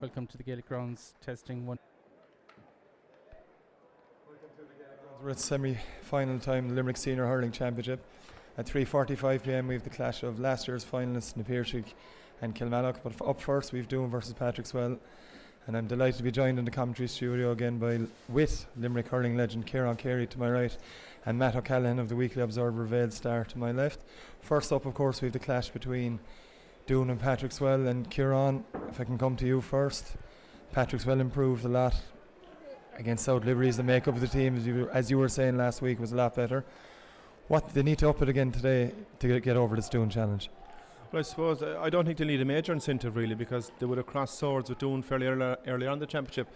Welcome to the Gaelic Grounds testing one. We're at semi final time, the Limerick Senior Hurling Championship. At 3:45 p.m. we have the clash of last year's finalists Na Piarsaigh and Kilmallock. But up first we have Doon versus Patrickswell, and I'm delighted to be joined in the commentary studio again with Limerick hurling legend Kieran Carey to my right and Matt O'Callaghan of the Weekly Observer Vale Star to my left. First up, of course, we have the clash between Doon and Patrickswell, and Kieran, if I can come to you first. Patrickswell improved a lot against South Liberties. The makeup of the team, as you were saying last week, was a lot better. What they need to up it again today to get over this Doon challenge? Well, I suppose I don't think they need a major incentive really, because they would have crossed swords with Doon fairly early on in the championship.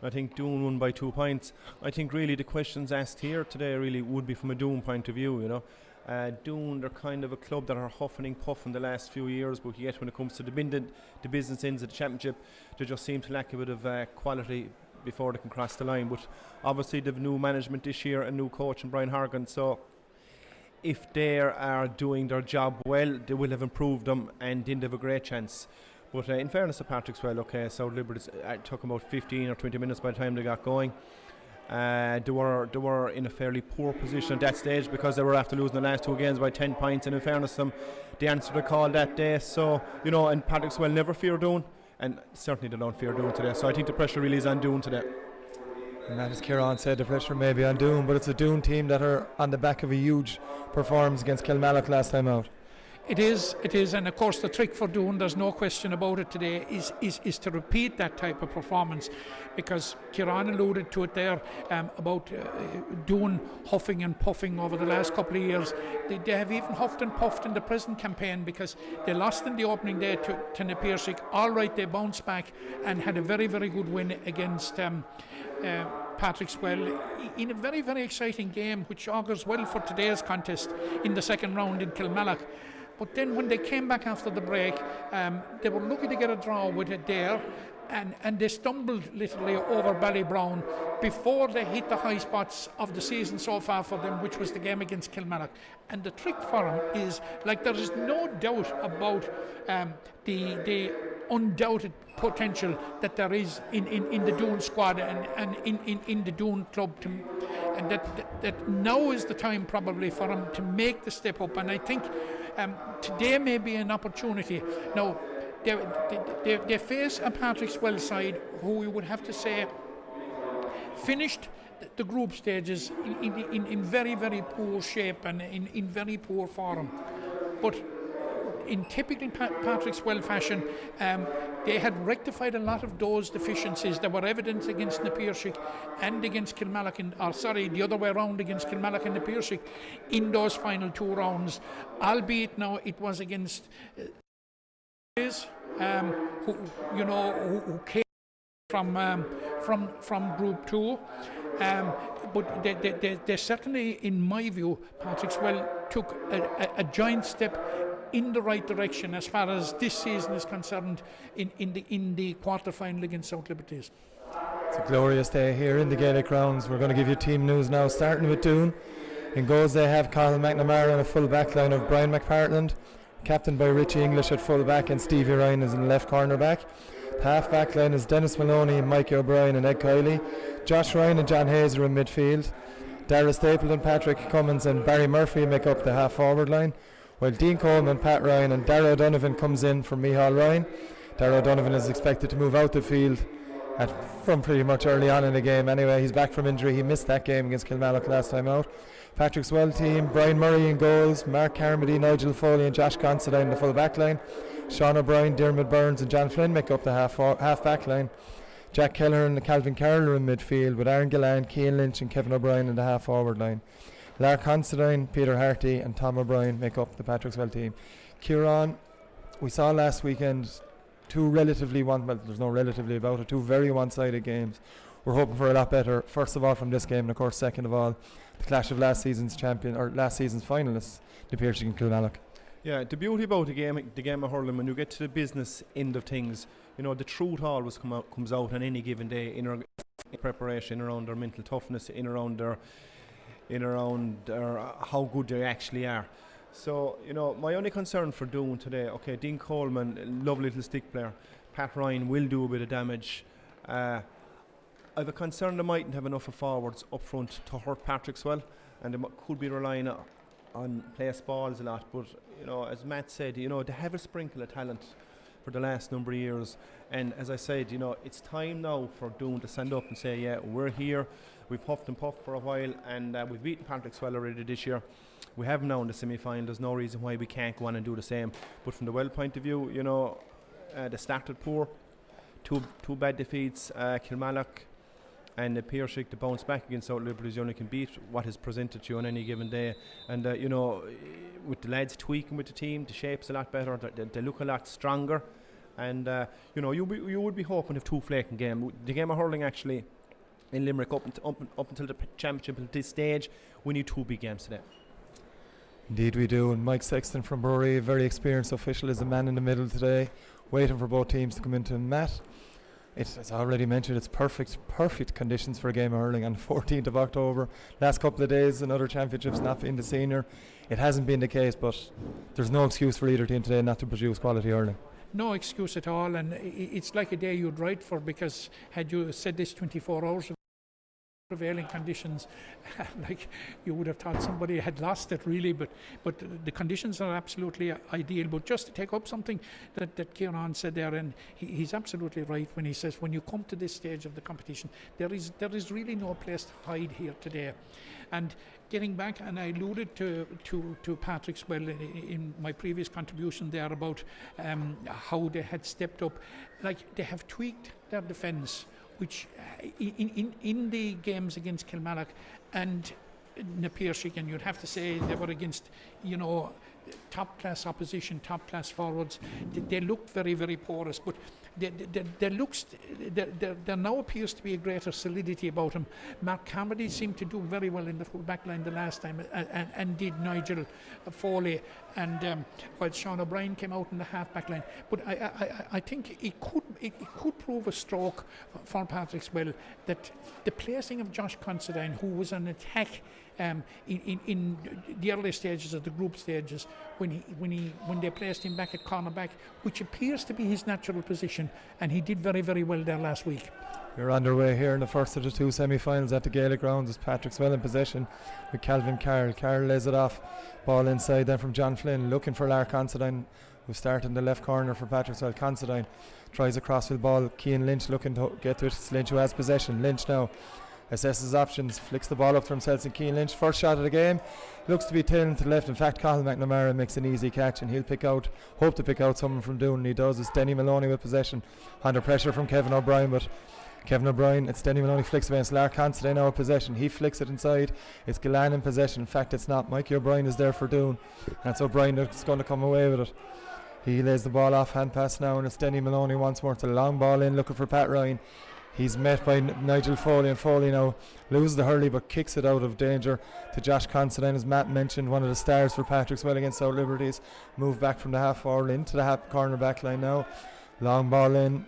I think Doon won by 2 points. I think really the questions asked here today really would be from a Doon point of view, you know. Doon, they're kind of a club that are huffing and puffing the last few years, but yet when it comes to the business ends of the championship, they just seem to lack a bit of quality before they can cross the line. But obviously they've new management this year, a new coach in Brian Horgan, so if they are doing their job well, they will have improved them and then they have a great chance. But in fairness to Patrickswell, okay, South Liberties took about 15 or 20 minutes by the time they got going. They were in a fairly poor position at that stage because they were after losing the last 2 games by 10 points, and in fairness to them, they answered the call that day. So, you know, and Patrickswell never fear Doon, and certainly they don't fear Doon today. So I think the pressure really is on Doon today. And that, as Kieran said, the pressure may be on Doon, but it's a Doon team that are on the back of a huge performance against Kilmallock last time out. It is, and of course the trick for Doon, there's no question about it today, is to repeat that type of performance, because Kieran alluded to it there about Doon huffing and puffing over the last couple of years. They have even huffed and puffed in the present campaign, because they lost in the opening day to Na Piarsaigh. All right, they bounced back and had a very, very good win against Patrickswell in a very, very exciting game, which augurs well for today's contest in the second round in Kilmallock. But then when they came back after the break, they were lucky to get a draw with it there, and they stumbled literally over Ballybrown before they hit the high spots of the season so far for them, which was the game against Kilmallock. And the trick for them is, like, there is no doubt about the undoubted potential that there is in the Doon squad and in the Doon club, and that now is the time probably for them to make the step up. And I think today may be an opportunity. Now they face a Patrickswell side who we would have to say finished the group stages in very, very poor shape and in very poor form, but in typical Patrickswell fashion, they had rectified a lot of those deficiencies that were evident against Na Piarsaigh and against Kilmallock, the other way around, against Kilmallock and Na Piarsaigh in those final 2 rounds, albeit now it was against who came from Group 2. But they certainly, in my view, Patrickswell took a giant step in the right direction as far as this season is concerned in the quarter-final against South Liberties. It's a glorious day here in the Gaelic Grounds. We're going to give you team news now, starting with Doon. In goals they have Conal McNamara and a full back line of Brian McPartland, captained by Richie English at full back, and Stevie Ryan is in left corner back. The half back line is Dennis Maloney, Mikey O'Brien and Ed Kiley. Josh Ryan and John Hayes are in midfield. Dara Stapleton, Patrick Cummins and Barry Murphy make up the half forward line, while Dean Coleman, Pat Ryan and Dara O'Donovan comes in from Micheál Ryan. Dara O'Donovan is expected to move out the field from pretty much early on in the game anyway. He's back from injury. He missed that game against Kilmallock last time out. Patrickswell team, Brian Murray in goals, Mark Carmody, Nigel Foley and Josh Considine in the full back line. Sean O'Brien, Dermot Burns and John Flynn make up the half back line. Jack Kelleher and Calvin Carroll are in midfield, with Aaron Gillan, Cian Lynch and Kevin O'Brien in the half forward line. Lark Considine, Peter Harty and Tom O'Brien make up the Patrickswell team. Kieran, we saw last weekend two very one-sided games. We're hoping for a lot better, first of all from this game, and of course second of all the clash of last season's finalists, Na Piarsaigh and Kilmallock. Yeah, the beauty about the game of hurling, when you get to the business end of things, you know, the truth always comes out on any given day in preparation, around their mental toughness, around how good they actually are. So, you know, my only concern for Doon today, okay, Dean Coleman, lovely little stick player, Pat Ryan will do a bit of damage. I have a concern they mightn't have enough of forwards up front to hurt Patrickswell, and they could be relying on place balls a lot. But as Matt said, they have a sprinkle of talent for the last number of years, and as I said, it's time now for Doon to stand up and say, yeah, we're here. We've huffed and puffed for a while, and we've beaten Patrickswell already this year. We have them now in the semi-final. There's no reason why we can't go on and do the same. But from the Well point of view, they started poor. Two bad defeats, Kilmallock and Piershick to bounce back against South Liberties. You only can beat what is presented to you on any given day. And with the lads tweaking with the team, the shape's a lot better. They look a lot stronger. And you would be hoping if two flaking game. The game of hurling actually in Limerick up until the championship at this stage, we need two big games today. Indeed we do, and Mike Sexton from Bury, a very experienced official, is the man in the middle today, waiting for both teams to come into Matt. As already mentioned, it's perfect conditions for a game of hurling on 14th of October. Last couple of days, another championships not being the senior. It hasn't been the case, but there's no excuse for either team today not to produce quality hurling. No excuse at all, and it's like a day you'd write for, because had you said this 24 hours ago, prevailing conditions, like you would have thought somebody had lost it really, but the conditions are absolutely ideal. But just to take up something that Kieran said there, and he's absolutely right when he says when you come to this stage of the competition, there is really no place to hide here today. And getting back, and I alluded to Patrickswell in my previous contribution there about how they had stepped up, like they have tweaked their defence, which in the games against Kilmallock and Piershick, and you'd have to say they were against top class opposition, top class forwards. They looked very, very porous, but there now appears to be a greater solidity about him. Mark Carmody seemed to do very well in the full back line the last time, and did Nigel Foley, and while Sean O'Brien came out in the half back line. But I think it could prove a stroke for Patrickswell that the placing of Josh Considine, who was on attack in the early stages of the group stages, when they placed him back at cornerback, which appears to be his natural position, and he did very, very well there last week. We're underway here in the first of the two semi-finals at the Gaelic grounds. As Patrickswell in possession with Calvin Carroll. Carroll lays it off, ball inside then from John Flynn, looking for Lark Considine, who started in the left corner for Patrickswell. Considine tries a crossfield ball. Cian Lynch looking to get to it. It's Lynch who has possession. Lynch now assesses options, flicks the ball up for himself, and Cian Lynch, first shot of the game, looks to be tailing to the left. In fact, Cathal McNamara makes an easy catch, and he'll hope to pick out someone from Doon, and he does. It's Denny Maloney with possession, under pressure from Kevin O'Brien, but Kevin O'Brien, it's Denny Maloney flicks against Lark Considine now with possession. He flicks it inside. It's Gillan in possession. In fact, it's not. Mikey O'Brien is there for Doon, and it's O'Brien that's going to come away with it. He lays the ball off, hand pass now, and it's Denny Maloney once more. It's a long ball in, looking for Pat Ryan. He's met by Nigel Foley, and Foley now loses the hurley but kicks it out of danger to Josh Considine. As Matt mentioned, one of the stars for Patrickswell against South Liberties. Move back from the half forward into the half corner back line now. Long ball in,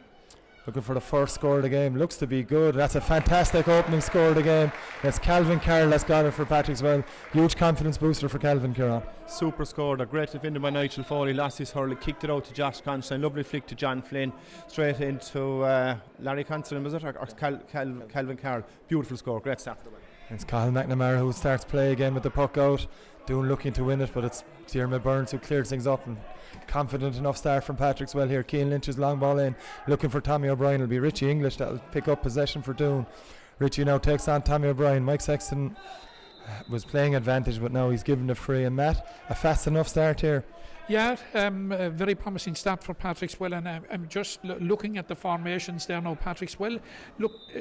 looking for the first score of the game. Looks to be good. That's a fantastic opening score of the game. It's Calvin Carroll that's got it for Patrickswell. Huge confidence booster for Calvin Kieran. Super score. A great defender by Nigel Foley. Lost his hurley, kicked it out to Josh Considine. Lovely flick to John Flynn. Straight into Larry Considine, was it? Or Calvin Carroll. Beautiful score. Great start for the way. It's Cathal McNamara who starts play again with the puck out. Doon looking to win it, but it's Diarmaid Burns who clears things up, and confident enough start from Patrickswell here. Cian Lynch's long ball in, looking for Tommy O'Brien. It'll be Richie English that'll pick up possession for Doon. Richie now takes on Tommy O'Brien. Mike Sexton was playing advantage, but now he's given the free. And Matt, a fast enough start here. Yeah, a very promising start for Patrickswell, and I'm just looking at the formations there now. Patrickswell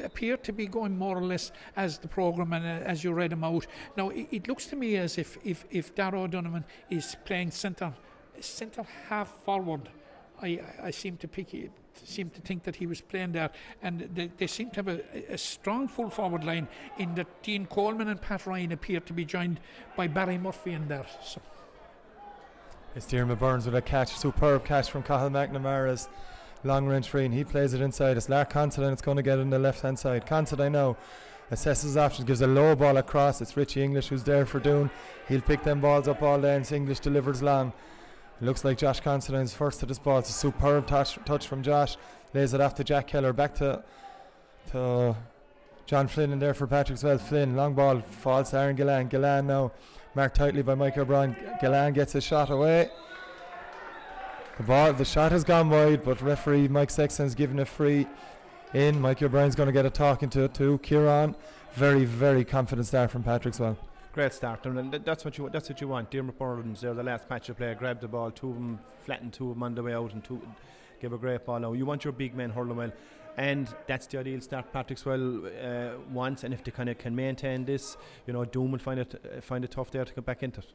appear to be going more or less as the programme and as you read them out. Now it looks to me as if Darragh O'Donovan is playing centre half forward. I seem to think that he was playing there, and they seem to have a strong full forward line in that Dean Coleman and Pat Ryan appear to be joined by Barry Murphy in there. So. It's Diarmaid Burns with a catch, superb catch from Cathal McNamara's long range free, and he plays it inside. It's Lark Considine, it's going to get it on the left hand side. Considine now assesses options, gives a low ball across. It's Richie English who's there for Doon. He'll pick them balls up all day, and English delivers long. It looks like Josh Considine's first to this ball. It's a superb touch from Josh. Lays it off to Jack Keller. Back to John Flynn in there for Patrickswell. Flynn, long ball, falls to Aaron Gillan. Gillan now marked tightly by Mike O'Brien. Gillan gets his shot away. The shot has gone wide, but referee Mike Sexton's given it free in. Mike O'Brien's going to get a talking to it too. Kieran, very, very confident start from Patrickswell. Great start, and that's what you want. Dermot Burns there, the last patch of play, grabbed the ball, two of them flattened two of them on the way out, and gave a great ball out. You want your big men hurling well, and that's the ideal start Patrickswell wants. And if they kind of can maintain this, Doon will find it tough there to get back into it.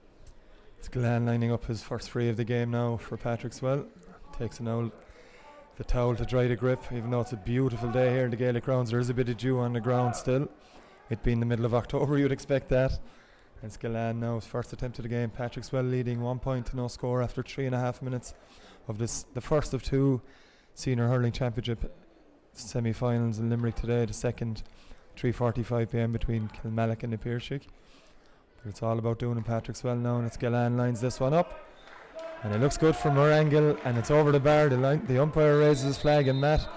It's Glenn lining up his first free of the game now for Patrickswell. Takes the towel to dry the grip, even though it's a beautiful day here in the Gaelic grounds. There is a bit of dew on the ground still. It being the middle of October, you'd expect that. It's Gillan now, his first attempt of the game. Patrickswell leading 1 point to no score after 3.5 minutes of the first of two Senior Hurling Championship Semi Finals in Limerick today. The second 3:45 p.m. between Kilmallock and the Piershig. But it's all about Doon and Patrickswell now, and it's Gillan lines this one up. And it looks good from her angle, and it's over the bar. The umpire raises his flag, and Matt,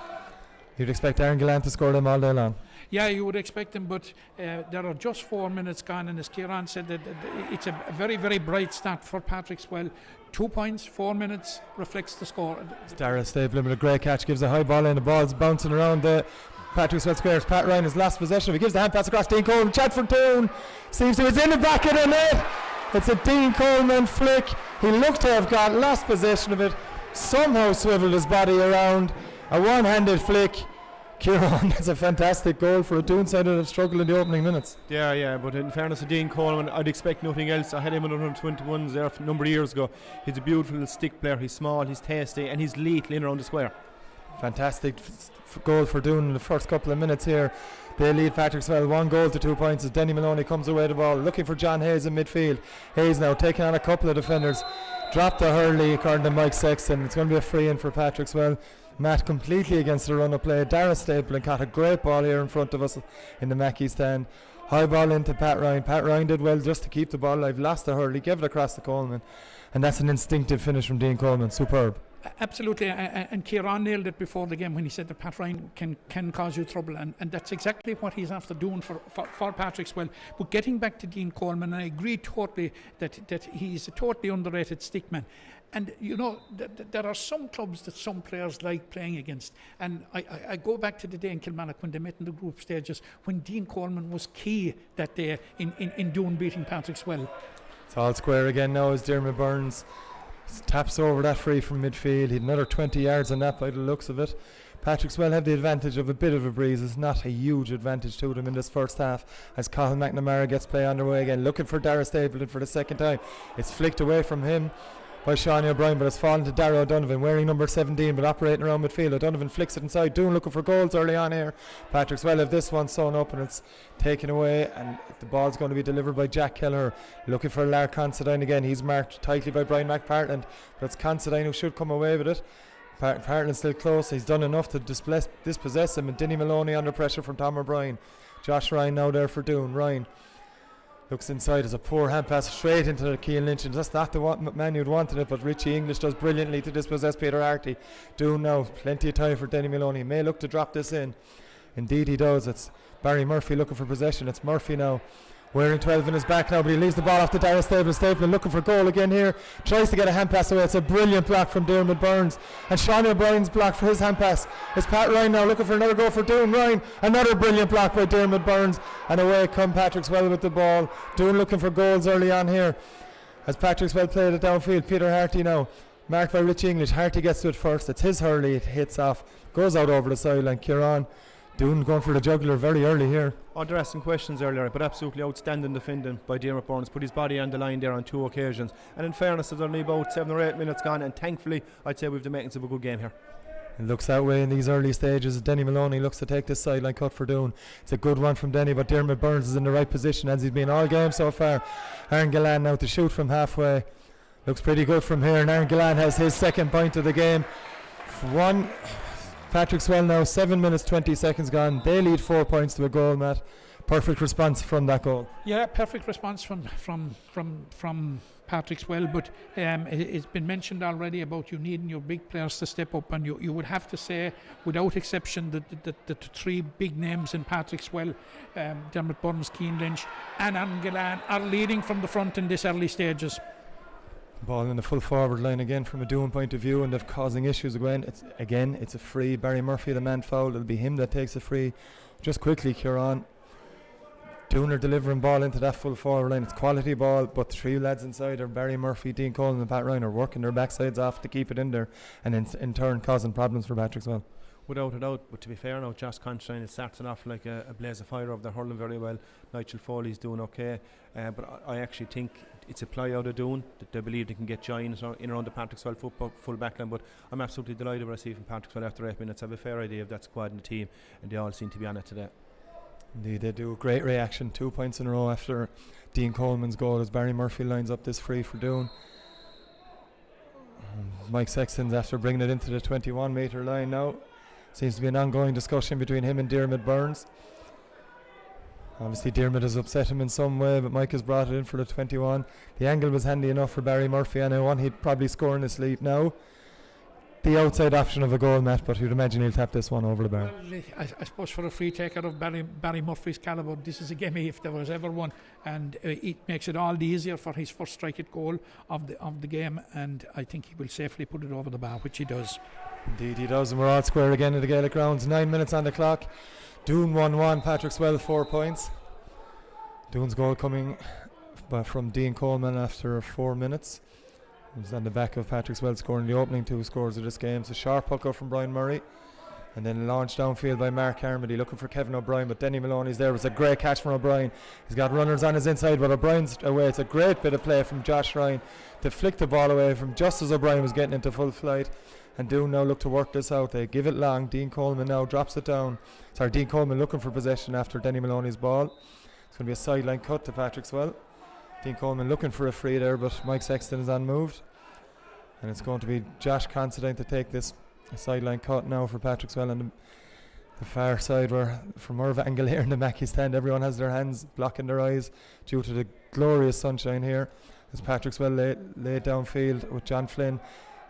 you'd expect Aaron Gillan to score them all day long. Yeah, you would expect them, but there are just 4 minutes gone, and as Kieran said, that it's a very, very bright start for Patrickswell. 2 points, 4 minutes reflects the score. Dara Stapleton with a great catch, gives a high ball in, the ball's bouncing around the Patrickswell squares. Pat Ryan has lost possession. He gives the hand pass across Dean Coleman. Chadford Doon seems to it's in the back of the net. It's a Dean Coleman flick. He looked to have got lost possession of it. Somehow swiveled his body around. A one-handed flick. Kieran, that's a fantastic goal for a Doon side that have struggled in the opening minutes. Yeah, but in fairness to Dean Coleman, I'd expect nothing else. I had him in 121s there a number of years ago. He's a beautiful little stick player. He's small, he's tasty, and he's lethal in around the square. Fantastic goal for Doon in the first couple of minutes here. They lead Patrickswell 1 goal to 2 points as Denny Maloney comes away the ball, looking for John Hayes in midfield. Hayes now taking on a couple of defenders. Dropped to Hurley according to Mike Sexton. It's going to be a free in for Patrickswell. Matt completely against the run of play. Dara Stapleton caught a great ball here in front of us in the Mackey stand. High ball into Pat Ryan. Pat Ryan did well just to keep the ball alive. Lost to Hurley, gave it across to Coleman. And that's an instinctive finish from Dean Coleman. Superb. Absolutely, and Kieran nailed it before the game when he said that Pat Ryan can cause you trouble, and that's exactly what he's after doing for Patrickswell. But getting back to Dean Coleman, I agree totally that he's a totally underrated stickman. And there are some clubs that some players like playing against, and I go back to the day in Kilmallock when they met in the group stages when Dean Coleman was key that day in Doon beating Patrickswell. It's all square again now as Dermot Burns taps over that free from midfield. He had another 20 yards on that by the looks of it. Patrickswell have the advantage of a bit of a breeze. It's not a huge advantage to them in this first half as Colin McNamara gets play underway again, looking for Dara Stapleton for the second time. It's flicked away from him by Sean O'Brien, but it's fallen to Dara O'Donovan wearing number 17 but operating around midfield. O'Donovan flicks it inside. Doon looking for goals early on here. Patrickswell have this one sewn up and it's taken away, and the ball's going to be delivered by Jack Keller looking for Lark Considine again. He's marked tightly by Brian McPartland, but it's Considine who should come away with it. Partland's still close. He's done enough to dispossess him, and Denny Maloney under pressure from Tom O'Brien. Josh Ryan now there for Doon. Ryan looks inside as a poor hand pass straight into the Keane Lynch, and that's not the man you'd wanted it, but Richie English does brilliantly to dispossess Peter Harty. Doon now, plenty of time for Denny Maloney. He may look to drop this in. Indeed he does. It's Barry Murphy looking for possession. It's Murphy now, wearing 12 in his back now, but he leaves the ball off to Dara Stapleton. Stapleton looking for goal again here, tries to get a hand pass away. It's a brilliant block from Dermot Burns, and Sean O'Brien's block for his hand pass. It's Pat Ryan now looking for another goal for Doon. Ryan, another brilliant block by Dermot Burns, and away come Patrickswell with the ball. Doon looking for goals early on here as Patrickswell played it downfield. Peter Harty now, marked by Rich English. Harty gets to it first. It's his Hurley. It hits off, goes out over the sideline. Kieran, Doon going for the jugular very early here. There asked some questions earlier, but absolutely outstanding defending by Dermot Burns. Put his body on the line there on 2 occasions. And in fairness, there's only about 7 or 8 minutes gone, and thankfully, I'd say we've the makings of a good game here. It looks that way in these early stages. Denny Maloney looks to take this sideline cut for Doon. It's a good one from Denny, but Dermot Burns is in the right position as he's been all game so far. Aaron Gillan now to shoot from halfway. Looks pretty good from here, and Aaron Gillan has his second point of the game. Patrickswell now 7 minutes 20 seconds gone. They lead 4 points to a goal, Matt. Perfect response from that goal. Yeah, perfect response from Patrickswell, but it's been mentioned already about you needing your big players to step up, and you would have to say, without exception, that the three big names in Patrickswell, Dermot Burns, Keane Lynch and Angelan, are leading from the front in this early stages. Ball in the full forward line again from a Doon point of view, and they're causing issues again. It's a free. Barry Murphy, the man fouled. It'll be him that takes a free. Just quickly, Kieran. Doon are delivering ball into that full forward line. It's quality ball, but the three lads inside are Barry Murphy, Dean Coleman and Pat Ryan are working their backsides off to keep it in there, and in turn causing problems for Patrickswell. Without a doubt, but to be fair now, Josh Constantine is starting off like a blaze of fire over there, hurling very well. Nigel Foley's doing okay, but I actually think it's a ply out of Doon that they believe they can get joy in around the Patrickswell full backline. But I'm absolutely delighted with I see from Patrickswell after 8 minutes. I have a fair idea of that squad and the team, and they all seem to be on it today. Indeed, they do. Great reaction. 2 points in a row after Dean Coleman's goal as Barry Murphy lines up this free for Doon. Mike Sexton's after bringing it into the 21 metre line now. Seems to be an ongoing discussion between him and Dermot Burns. Obviously Dermot has upset him in some way, but Mike has brought it in for the 21. The angle was handy enough for Barry Murphy, and I want he'd probably score in his sleep now. The outside option of a goal, Matt, but you'd imagine he'll tap this one over the bar. Well, I suppose for a free taker of Barry Murphy's calibre, this is a gimme if there was ever one, and it makes it all the easier for his first strike at goal of the game, and I think he will safely put it over the bar, which he does. Indeed he does, and we're all square again at the Gaelic grounds. 9 minutes on the clock. Doon 1-1, Patrickswell 4 points. Doon's goal coming from Dean Coleman after 4 minutes. It was on the back of Patrickswell scoring the opening 2 scores of this game. It's a sharp puck up from Brian Murray, and then launched downfield by Mark Carmody looking for Kevin O'Brien, but Denny Maloney's there. It was a great catch from O'Brien. He's got runners on his inside, but O'Brien's away. It's a great bit of play from Josh Ryan to flick the ball away from just as O'Brien was getting into full flight. And Doon now look to work this out. They give it long. Dean Coleman now drops it down. Dean Coleman looking for possession after Denny Maloney's ball. It's going to be a sideline cut to Patrickswell. Dean Coleman looking for a free there, but Mike Sexton is unmoved. And it's going to be Josh Considine to take this sideline cut now for Patrickswell on the far side, where from Merv angle here in the Mackey stand, everyone has their hands blocking their eyes due to the glorious sunshine here. As Patrickswell laid downfield with John Flynn.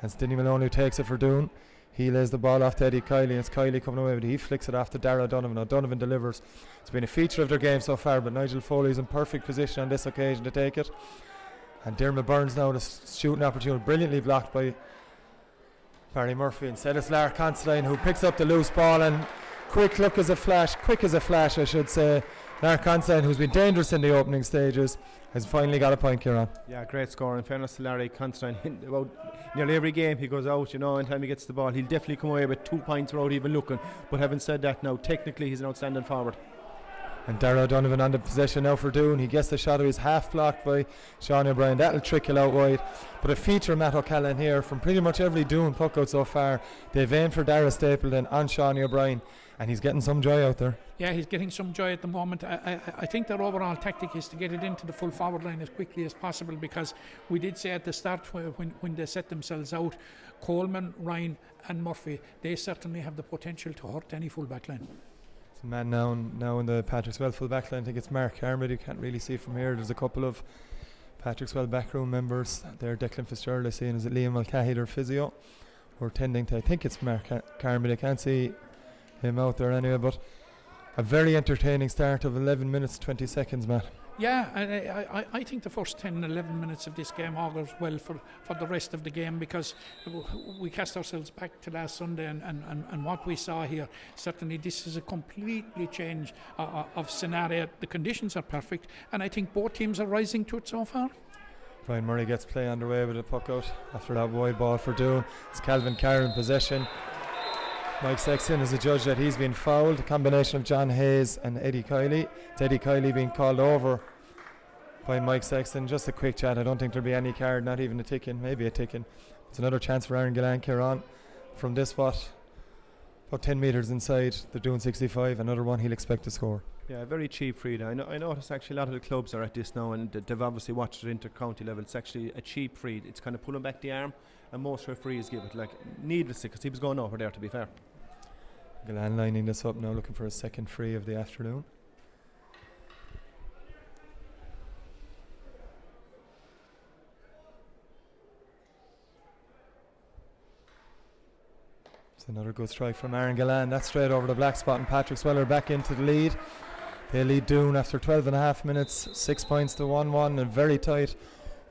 It's Denny Maloney who takes it for Doon. He lays the ball off to Eddie Kiley, and it's Kiley coming away with it. He flicks it off to Darragh O'Donovan. O'Donovan delivers. It's been a feature of their game so far, but Nigel Foley's in perfect position on this occasion to take it. And Dermot Burns now, the shooting opportunity, brilliantly blocked by Barry Murphy. Instead it's Lar Considine who picks up the loose ball, and quick as a flash I should say. Lar Considine, who's been dangerous in the opening stages, has finally got a point, Kieran. Yeah, great score. In fairness to Larry Constantine, about nearly every game he goes out, anytime he gets the ball, he'll definitely come away with 2 points without even looking. But having said that, now technically he's an outstanding forward. And Darragh O'Donovan on the possession now for Doon. He gets the shot of his half blocked by Sean O'Brien. That'll trickle out wide. But a feature Matt O'Callaghan here from pretty much every Doon puck out so far. They've aimed for Darragh Stapleton on Sean O'Brien, and he's getting some joy out there. Yeah, he's getting some joy at the moment. I think their overall tactic is to get it into the full forward line as quickly as possible, because we did say at the start when they set themselves out, Coleman, Ryan and Murphy, they certainly have the potential to hurt any full back line. So man now in the Patrickswell full back line, I think it's Mark Carmody. You can't really see from here. There's a couple of Patrickswell backroom members there. Declan Fitzgerald, I see, and is it Liam Mulcahy, their physio, who are tending to, I think it's Mark Carmody. I can't see him out there anyway, but a very entertaining start of 11 minutes 20 seconds, Matt. Yeah, I think the first 10-11 minutes of this game augurs well for the rest of the game, because we cast ourselves back to last Sunday and what we saw here. Certainly this is a completely change of scenario. The conditions are perfect, and I think both teams are rising to it so far. Brian Murray gets play underway with a puck out after that wide ball for Doon. It's Calvin Carr in possession. Mike Sexton is a judge that he's been fouled. A combination of John Hayes and Eddie Kiley. It's Eddie Kiley being called over by Mike Sexton. Just a quick chat. I don't think there'll be any card, not even a ticking, maybe a ticking. It's another chance for Aaron Gillan Kieran from this spot, about 10 metres inside the Doon 65. Another one he'll expect to score. Yeah, very cheap free. I notice actually a lot of the clubs are at this now, and they've obviously watched it inter-county level. It's actually a cheap free. It's kind of pulling back the arm, and most referees give it needlessly, because he was going over there, to be fair. Gillan lining this up now, looking for a second free of the afternoon. It's another good strike from Aaron Gallan. That's straight over the black spot, and Patrickswell are back into the lead. They lead Doon after 12 and a half minutes, 6 points to 1-1, and very tight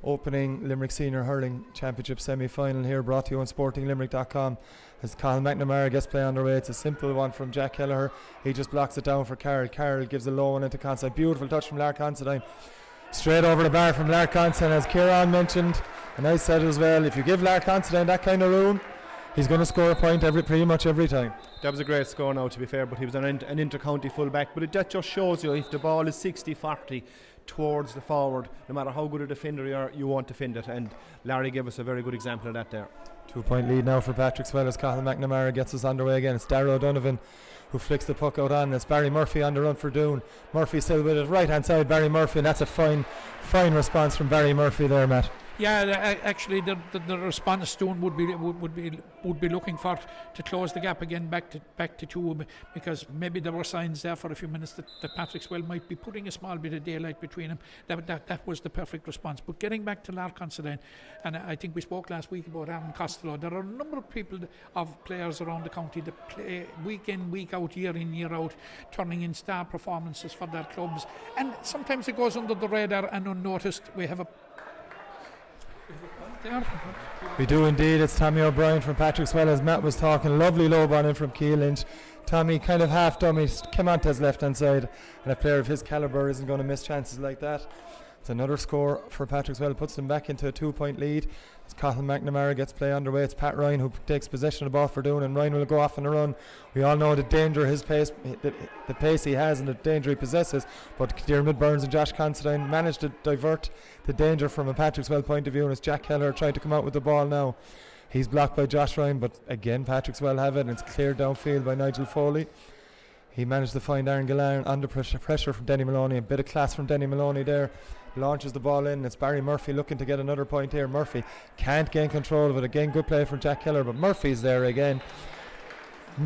opening Limerick Senior Hurling Championship Semi Final here, brought to you on SportingLimerick.com. As Colin McNamara gets play underway, it's a simple one from Jack Kelleher. He just blocks it down for Carroll. Carroll gives a low one into Considine. Beautiful touch from Lark Considine. Straight over the bar from Lark Considine, as Kieran mentioned, and I said as well, if you give Lark Considine that kind of room, he's going to score a point pretty much every time. That was a great score now, to be fair, but he was an inter-county full-back. But that just shows you, if the ball is 60-40 towards the forward, no matter how good a defender you are, you won't defend it. And Larry gave us a very good example of that there. 2 point lead now for Patrickswell as Cathal McNamara gets us underway again. It's Darragh O'Donovan who flicks the puck out on. It's Barry Murphy on the run for Doon. Murphy still with it, right hand side, Barry Murphy, and that's a fine response from Barry Murphy there, Matt. Yeah, actually, the response Doon would be looking for to close the gap again back to 2, because maybe there were signs there for a few minutes that Patrickswell might be putting a small bit of daylight between them. That was the perfect response. But getting back to Lark Considine, and I think we spoke last week about Aaron Costello. There are a number of players around the county that play week in, week out, year in, year out, turning in star performances for their clubs, and sometimes it goes under the radar and unnoticed. We have a We do indeed. It's Tommy O'Brien from Patrickswell, as Matt was talking. Lovely low ball in from Keelan Lynch. Tommy kind of half dummy, came onto his left hand side, and a player of his calibre isn't going to miss chances like that. It's another score for Patrickswell, puts them back into a 2 point lead. As Cathal McNamara gets play underway, it's Pat Ryan who takes possession of the ball for Doon, and Ryan will go off on a run. We all know the danger his pace, the pace he has and the danger he possesses, but Diarmuid Burns and Josh Considine managed to divert the danger from a Patrickswell point of view, and it's Jack Kelleher trying to come out with the ball now. He's blocked by Josh Ryan, but again Patrickswell have it, and it's cleared downfield by Nigel Foley. He managed to find Aaron Gallan under pressure from Denny Maloney. A bit of class from Denny Maloney there. Launches the ball in. It's Barry Murphy looking to get another point here. Murphy can't gain control of it. Again, good play from Jack Kelleher, but Murphy's there again.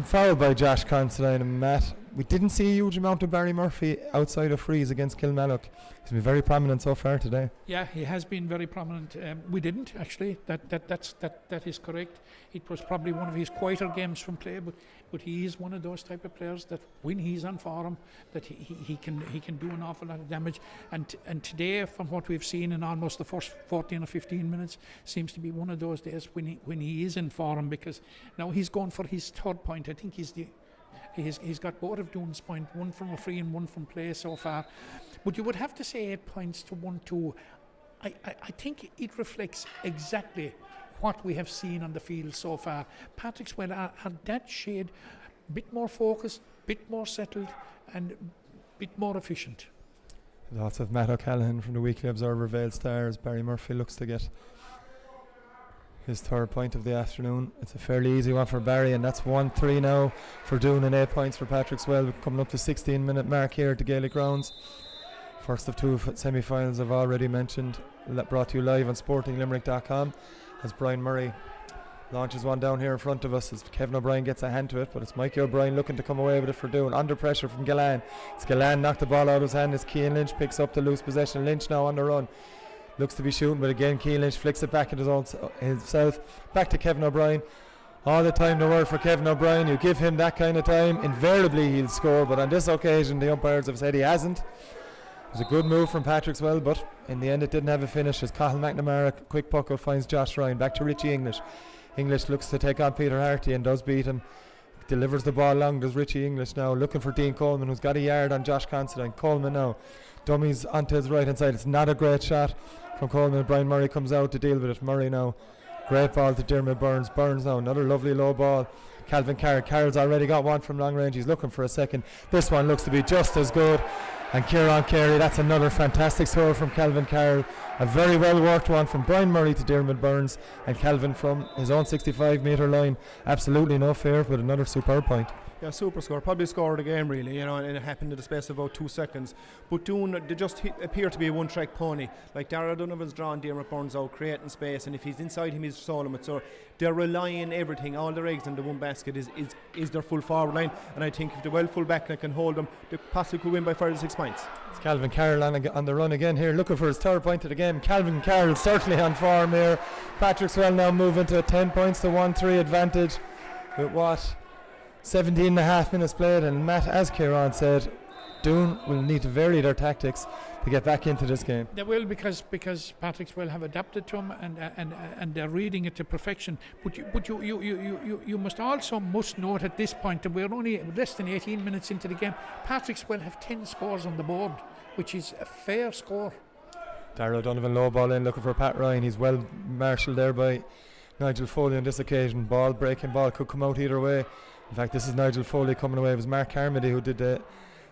Fouled by Josh Considine and Matt. We didn't see a huge amount of Barry Murphy outside of freeze against Kilmallock. He's been very prominent so far today. Yeah, he has been very prominent. We didn't actually. That is correct. It was probably one of his quieter games from play, but he is one of those type of players that when he's on form, that he can do an awful lot of damage. And today, from what we've seen in almost the first 14 or 15 minutes, seems to be one of those days when he is in form, because now he's going for his third point. I think he's got both of Doon's point, one from a free and one from play so far. But you would have to say 8 points to 1-2. I think it reflects exactly what we have seen on the field so far. Patrickswell are that shade, bit more focused, bit more settled, and bit more efficient. Lots of Matt O'Callaghan from the Weekly Observer Vale Stars. Barry Murphy looks to get his third point of the afternoon. It's a fairly easy one for Barry, and that's 1-3 now for Doon and 8 points for Patrickswell. Coming up to 16-minute mark here at the Gaelic Grounds. First of 2 semi-finals I've already mentioned, brought to you live on SportingLimerick.com, as Brian Murray launches one down here in front of us as Kevin O'Brien gets a hand to it, but it's Mikey O'Brien looking to come away with it for Doon. Under pressure from Gallan. It's Gallan knocked the ball out of his hand as Keelan Lynch picks up the loose possession. Lynch now on the run. Looks to be shooting, but again Keelan Lynch flicks it back into himself. Back to Kevin O'Brien. All the time in the world for Kevin O'Brien. You give him that kind of time, invariably he'll score, but on this occasion the umpires have said he hasn't. It was a good move from Patrickswell, but in the end it didn't have a finish as Cathal McNamara, quick puck out, finds Josh Ryan. Back to Richie English. English looks to take on Peter Harty and does beat him. Delivers the ball long, does Richie English now, looking for Dean Coleman, who's got a yard on Josh Considine. Coleman now, dummies onto his right hand side. It's not a great shot from Coleman. Brian Murray comes out to deal with it. Murray now, great ball to Diarmuid Burns. Burns now, another lovely low ball. Calvin Carroll. Carroll's already got one from long range. He's looking for a second. This one looks to be just as good. And Kieran Carey, that's another fantastic score from Calvin Carroll. A very well worked one from Brian Murray to Diarmuid Burns, and Calvin from his own 65-metre line. Absolutely no fear, but another superb point. Yeah, super score. Probably scored the game, really, and it happened in the space of about 2 seconds. But Doon, they just appear to be a one-track pony. Like Darragh Donovan's drawn Diarmuid Burns out, creating space, and if he's inside him, he's Solomon. So they're relying everything, all their eggs in the one basket is their full forward line. And I think if the well full back line can hold them, they possibly could win by 5 or 6 points. It's Calvin Carroll on the run again here, looking for his third point of the game. Calvin Carroll certainly on form here. Patrickswell now move into a 10 points to 1-3 advantage. with what, 17 and a half minutes played, and Matt, as Kieran said, Doon will need to vary their tactics to get back into this game. They will, because Patrickswell have adapted to them and they're reading it to perfection. But you must note at this point that we're only less than 18 minutes into the game. Patrickswell have 10 scores on the board, which is a fair score. Darrell Donovan low ball in, looking for Pat Ryan. He's well marshalled there by Nigel Foley on this occasion. Breaking ball could come out either way. In fact, this is Nigel Foley coming away. It was Mark Carmody who did the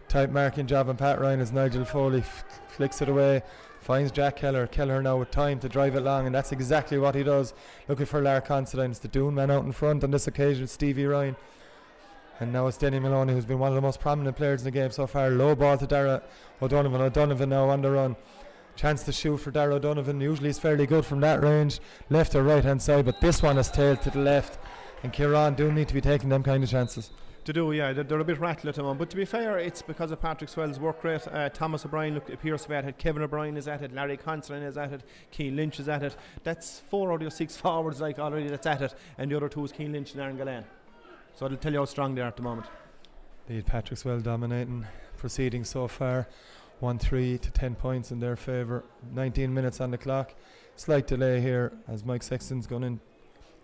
tight marking job on Pat Ryan as Nigel Foley flicks it away, finds Jack Keller. Keller now with time to drive it long, and that's exactly what he does. Looking for Lar Considine. It's the Doon man out in front on this occasion, Stevie Ryan. And now it's Denny Maloney, who's been one of the most prominent players in the game so far. Low ball to Dara O'Donovan. O'Donovan now on the run. Chance to shoot for Dara O'Donovan. Usually he's fairly good from that range, left or right hand side, but this one is tailed to the left. And Kieran do need to be taking them kind of chances. To do, yeah, they're a bit rattled at the moment. But to be fair, it's because of Patrickswell's work rate. Thomas O'Brien appears to be at it. Kevin O'Brien is at it. Larry Considine is at it. Keane Lynch is at it. That's 4 out of your 6 forwards already that's at it. And the other 2 is Keane Lynch and Aaron Gallen. So it'll tell you how strong they are at the moment. Lead Patrickswell dominating proceedings so far. 1-3 to 10 points in their favour. 19 minutes on the clock. Slight delay here as Mike Sexton's gone in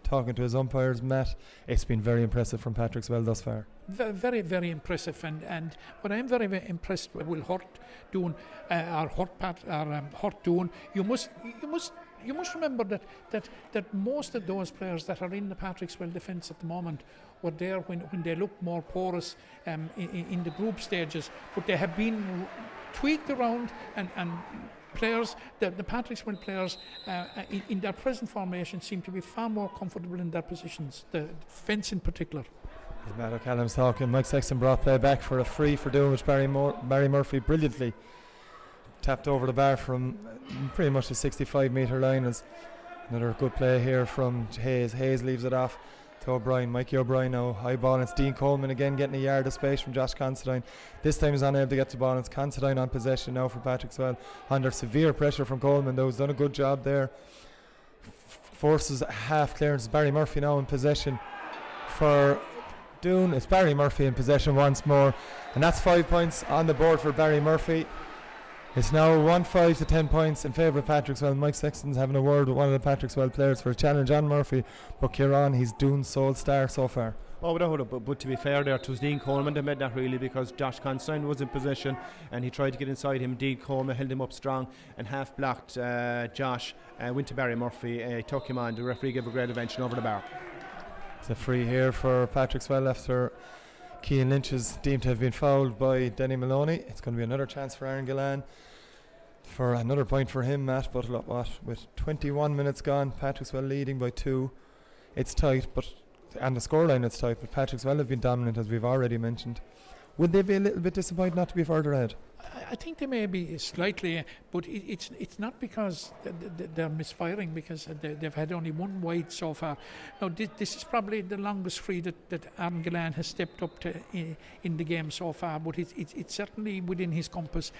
talking to his umpires. Matt, it's been very impressive from Patrickswell thus far. Very, very impressive, and what I'm very, very impressed with will Hurt Doon, Hurt Doon. You must remember that most of those players that are in the Patrickswell defence at the moment were there when they looked more porous in the group stages, but they have been tweaked around and players, the Patrickswell players in their present formation seem to be far more comfortable in their positions, the defence in particular. As Matt O'Callum's talking, Mike Sexton brought play back for a free for Doon, which Barry Murphy brilliantly tapped over the bar from pretty much the 65 metre line. As another good play here from Hayes. Hayes leaves it off to O'Brien. Mikey O'Brien now high ball. It's Dean Coleman again getting a yard of space from Josh Considine. This time he's unable to get the ball. It's Considine on possession now for Patrickswell under severe pressure from Coleman, though he's done a good job there. Forces a half clearance. Barry Murphy now in possession for Doon. It's Barry Murphy in possession once more, and that's 5 points on the board for Barry Murphy. It's now 1-5 to 10 points in favour of Patrickswell. Mike Sexton's having a word with one of the Patrickswell players for a challenge on Murphy, but Kieran, he's Doon's sole star so far. Oh, but to be fair there, it was Dean Coleman that made that really, because Josh Considine was in possession and he tried to get inside him. Dean Coleman held him up strong and half blocked Josh, went to Barry Murphy, took him on. The referee gave a great intervention over the bar. It's a free here for Patrickswell after Keane Lynch is deemed to have been fouled by Denny Maloney. It's going to be another chance for Aaron Gallan for another point for him, Matt. But look, with 21 minutes gone, Patrickswell leading by 2. It's tight, and the scoreline it's tight, but Patrickswell have been dominant, as we've already mentioned. Would they be a little bit disappointed not to be further ahead? I think they may be slightly, but it's not because they're misfiring, because they've had only one wide so far. Now this is probably the longest free that Aaron Gallan has stepped up to in the game so far, but it's certainly within his compass,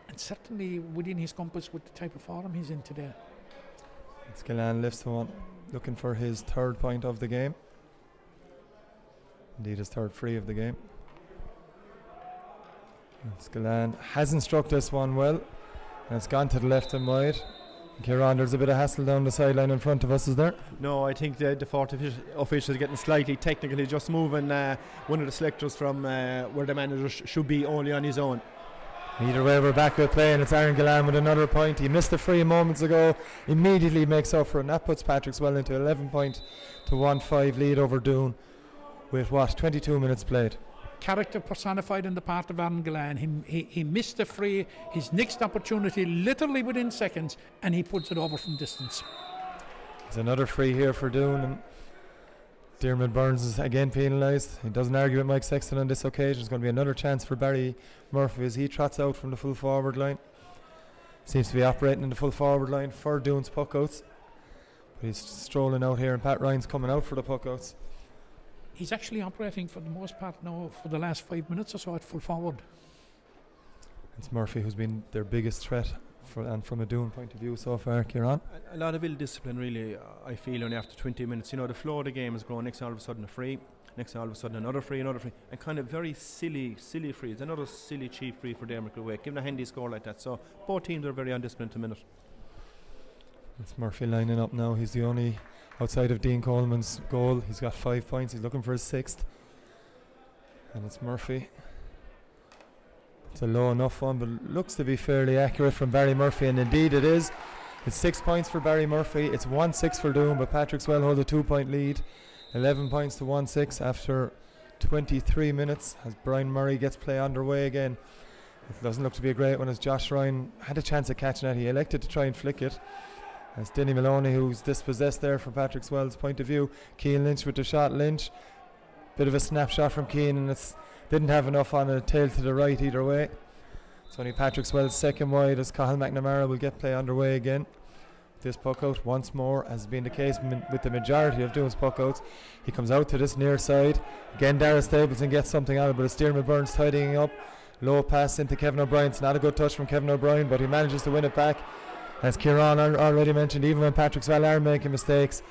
and certainly within his compass with the type of form he's in today. It's Gallan lifts the one, looking for his 3rd point of the game. Indeed, his 3rd free of the game. Gallan hasn't struck this one well, and it's gone to the left and wide. Kieran, there's a bit of hassle down the sideline in front of us, is there? No, I think the fourth official is getting slightly technically, just moving one of the selectors from where the manager should be only on his own. Either way, we're back with play, and it's Aaron Gallan with another point. He missed the free moments ago, immediately makes up for it, and that puts Patrickswell into 11 point to 1-5 lead over Doon with 22 minutes played. Character personified in the part of Aaron Gallan. He missed the free, his next opportunity literally within seconds, and he puts it over from distance. There's another free here for Doon, and Diarmuid Burns is again penalised. He doesn't argue with Mike Sexton on this occasion. It's going to be another chance for Barry Murphy as he trots out from the full forward line. Seems to be operating in the full forward line for Doon's puckouts, but he's strolling out here, and Pat Ryan's coming out for the puckouts. He's actually operating for the most part now for the last 5 minutes or so at full forward. It's Murphy who's been their biggest threat, and from a Doon point of view so far, Kieran. A lot of ill discipline really, I feel, only after 20 minutes. You know, the flow of the game has grown next all of a sudden a free. Next all of a sudden another free, and kind of very silly frees. Another silly cheap free for Dermot away, giving a handy score like that. So both teams are very undisciplined at the minute. It's Murphy lining up now. He's the only outside of Dean Coleman's goal. He's got 5 points. He's looking for his 6th. And it's Murphy. It's a low enough one, but it looks to be fairly accurate from Barry Murphy, and indeed it is. It's 6 points for Barry Murphy. It's 1-6 for Doon, but Patrickswell hold a 2-point lead. 11 points to 1-6 after 23 minutes as Brian Murray gets play underway again. It doesn't look to be a great one as Josh Ryan had a chance of catching it. He elected to try and flick it. As Denny Maloney, who's dispossessed there from Patrickswell's point of view. Keane Lynch with the shot. Lynch, bit of a snapshot from Keane, and it's didn't have enough on a tail to the right either way. It's only Patrickswell's second wide as Cathal McNamara will get play underway again. This puck out once more, as has been the case with the majority of Doon's puck outs. He comes out to this near side. Again, Dara Stapleton gets something out of it, but it's Diarmaid Burns tidying up. Low pass into Kevin O'Brien. It's not a good touch from Kevin O'Brien, but he manages to win it back. As Kieran already mentioned, even when Patrickswell are making mistakes,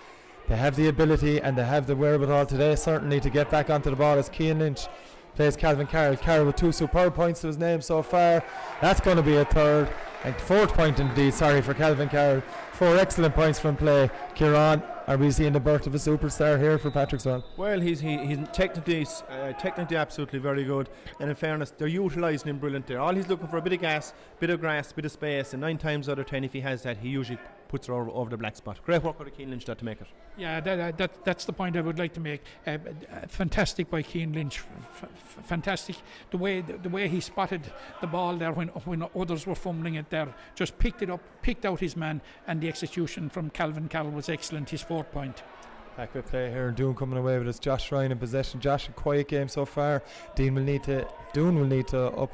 they have the ability and they have the wherewithal today, certainly, to get back onto the ball as Cian Lynch plays Calvin Carroll. Carroll with 2 superb points to his name so far. That's going to be a 3rd and 4th point indeed, for Calvin Carroll. 4 excellent points from play. Kieran, are we seeing the birth of a superstar here for Patrickswell? Well, he's technically absolutely very good, and in fairness, they're utilising him brilliant there. All he's looking for, a bit of gas, bit of grass, bit of space, and 9 times out of 10, if he has that, he usually puts it over the black spot. Great work by Cian Lynch to make it. Yeah, that's the point I would like to make. Fantastic by Cian Lynch. Fantastic the way he spotted the ball there when others were fumbling it there. Just picked it up, picked out his man, and the execution from Calvin Carroll was excellent. His 4th point. Back with play here, and Doon coming away with us. Josh Ryan in possession. Josh, a quiet game so far. Doon will need to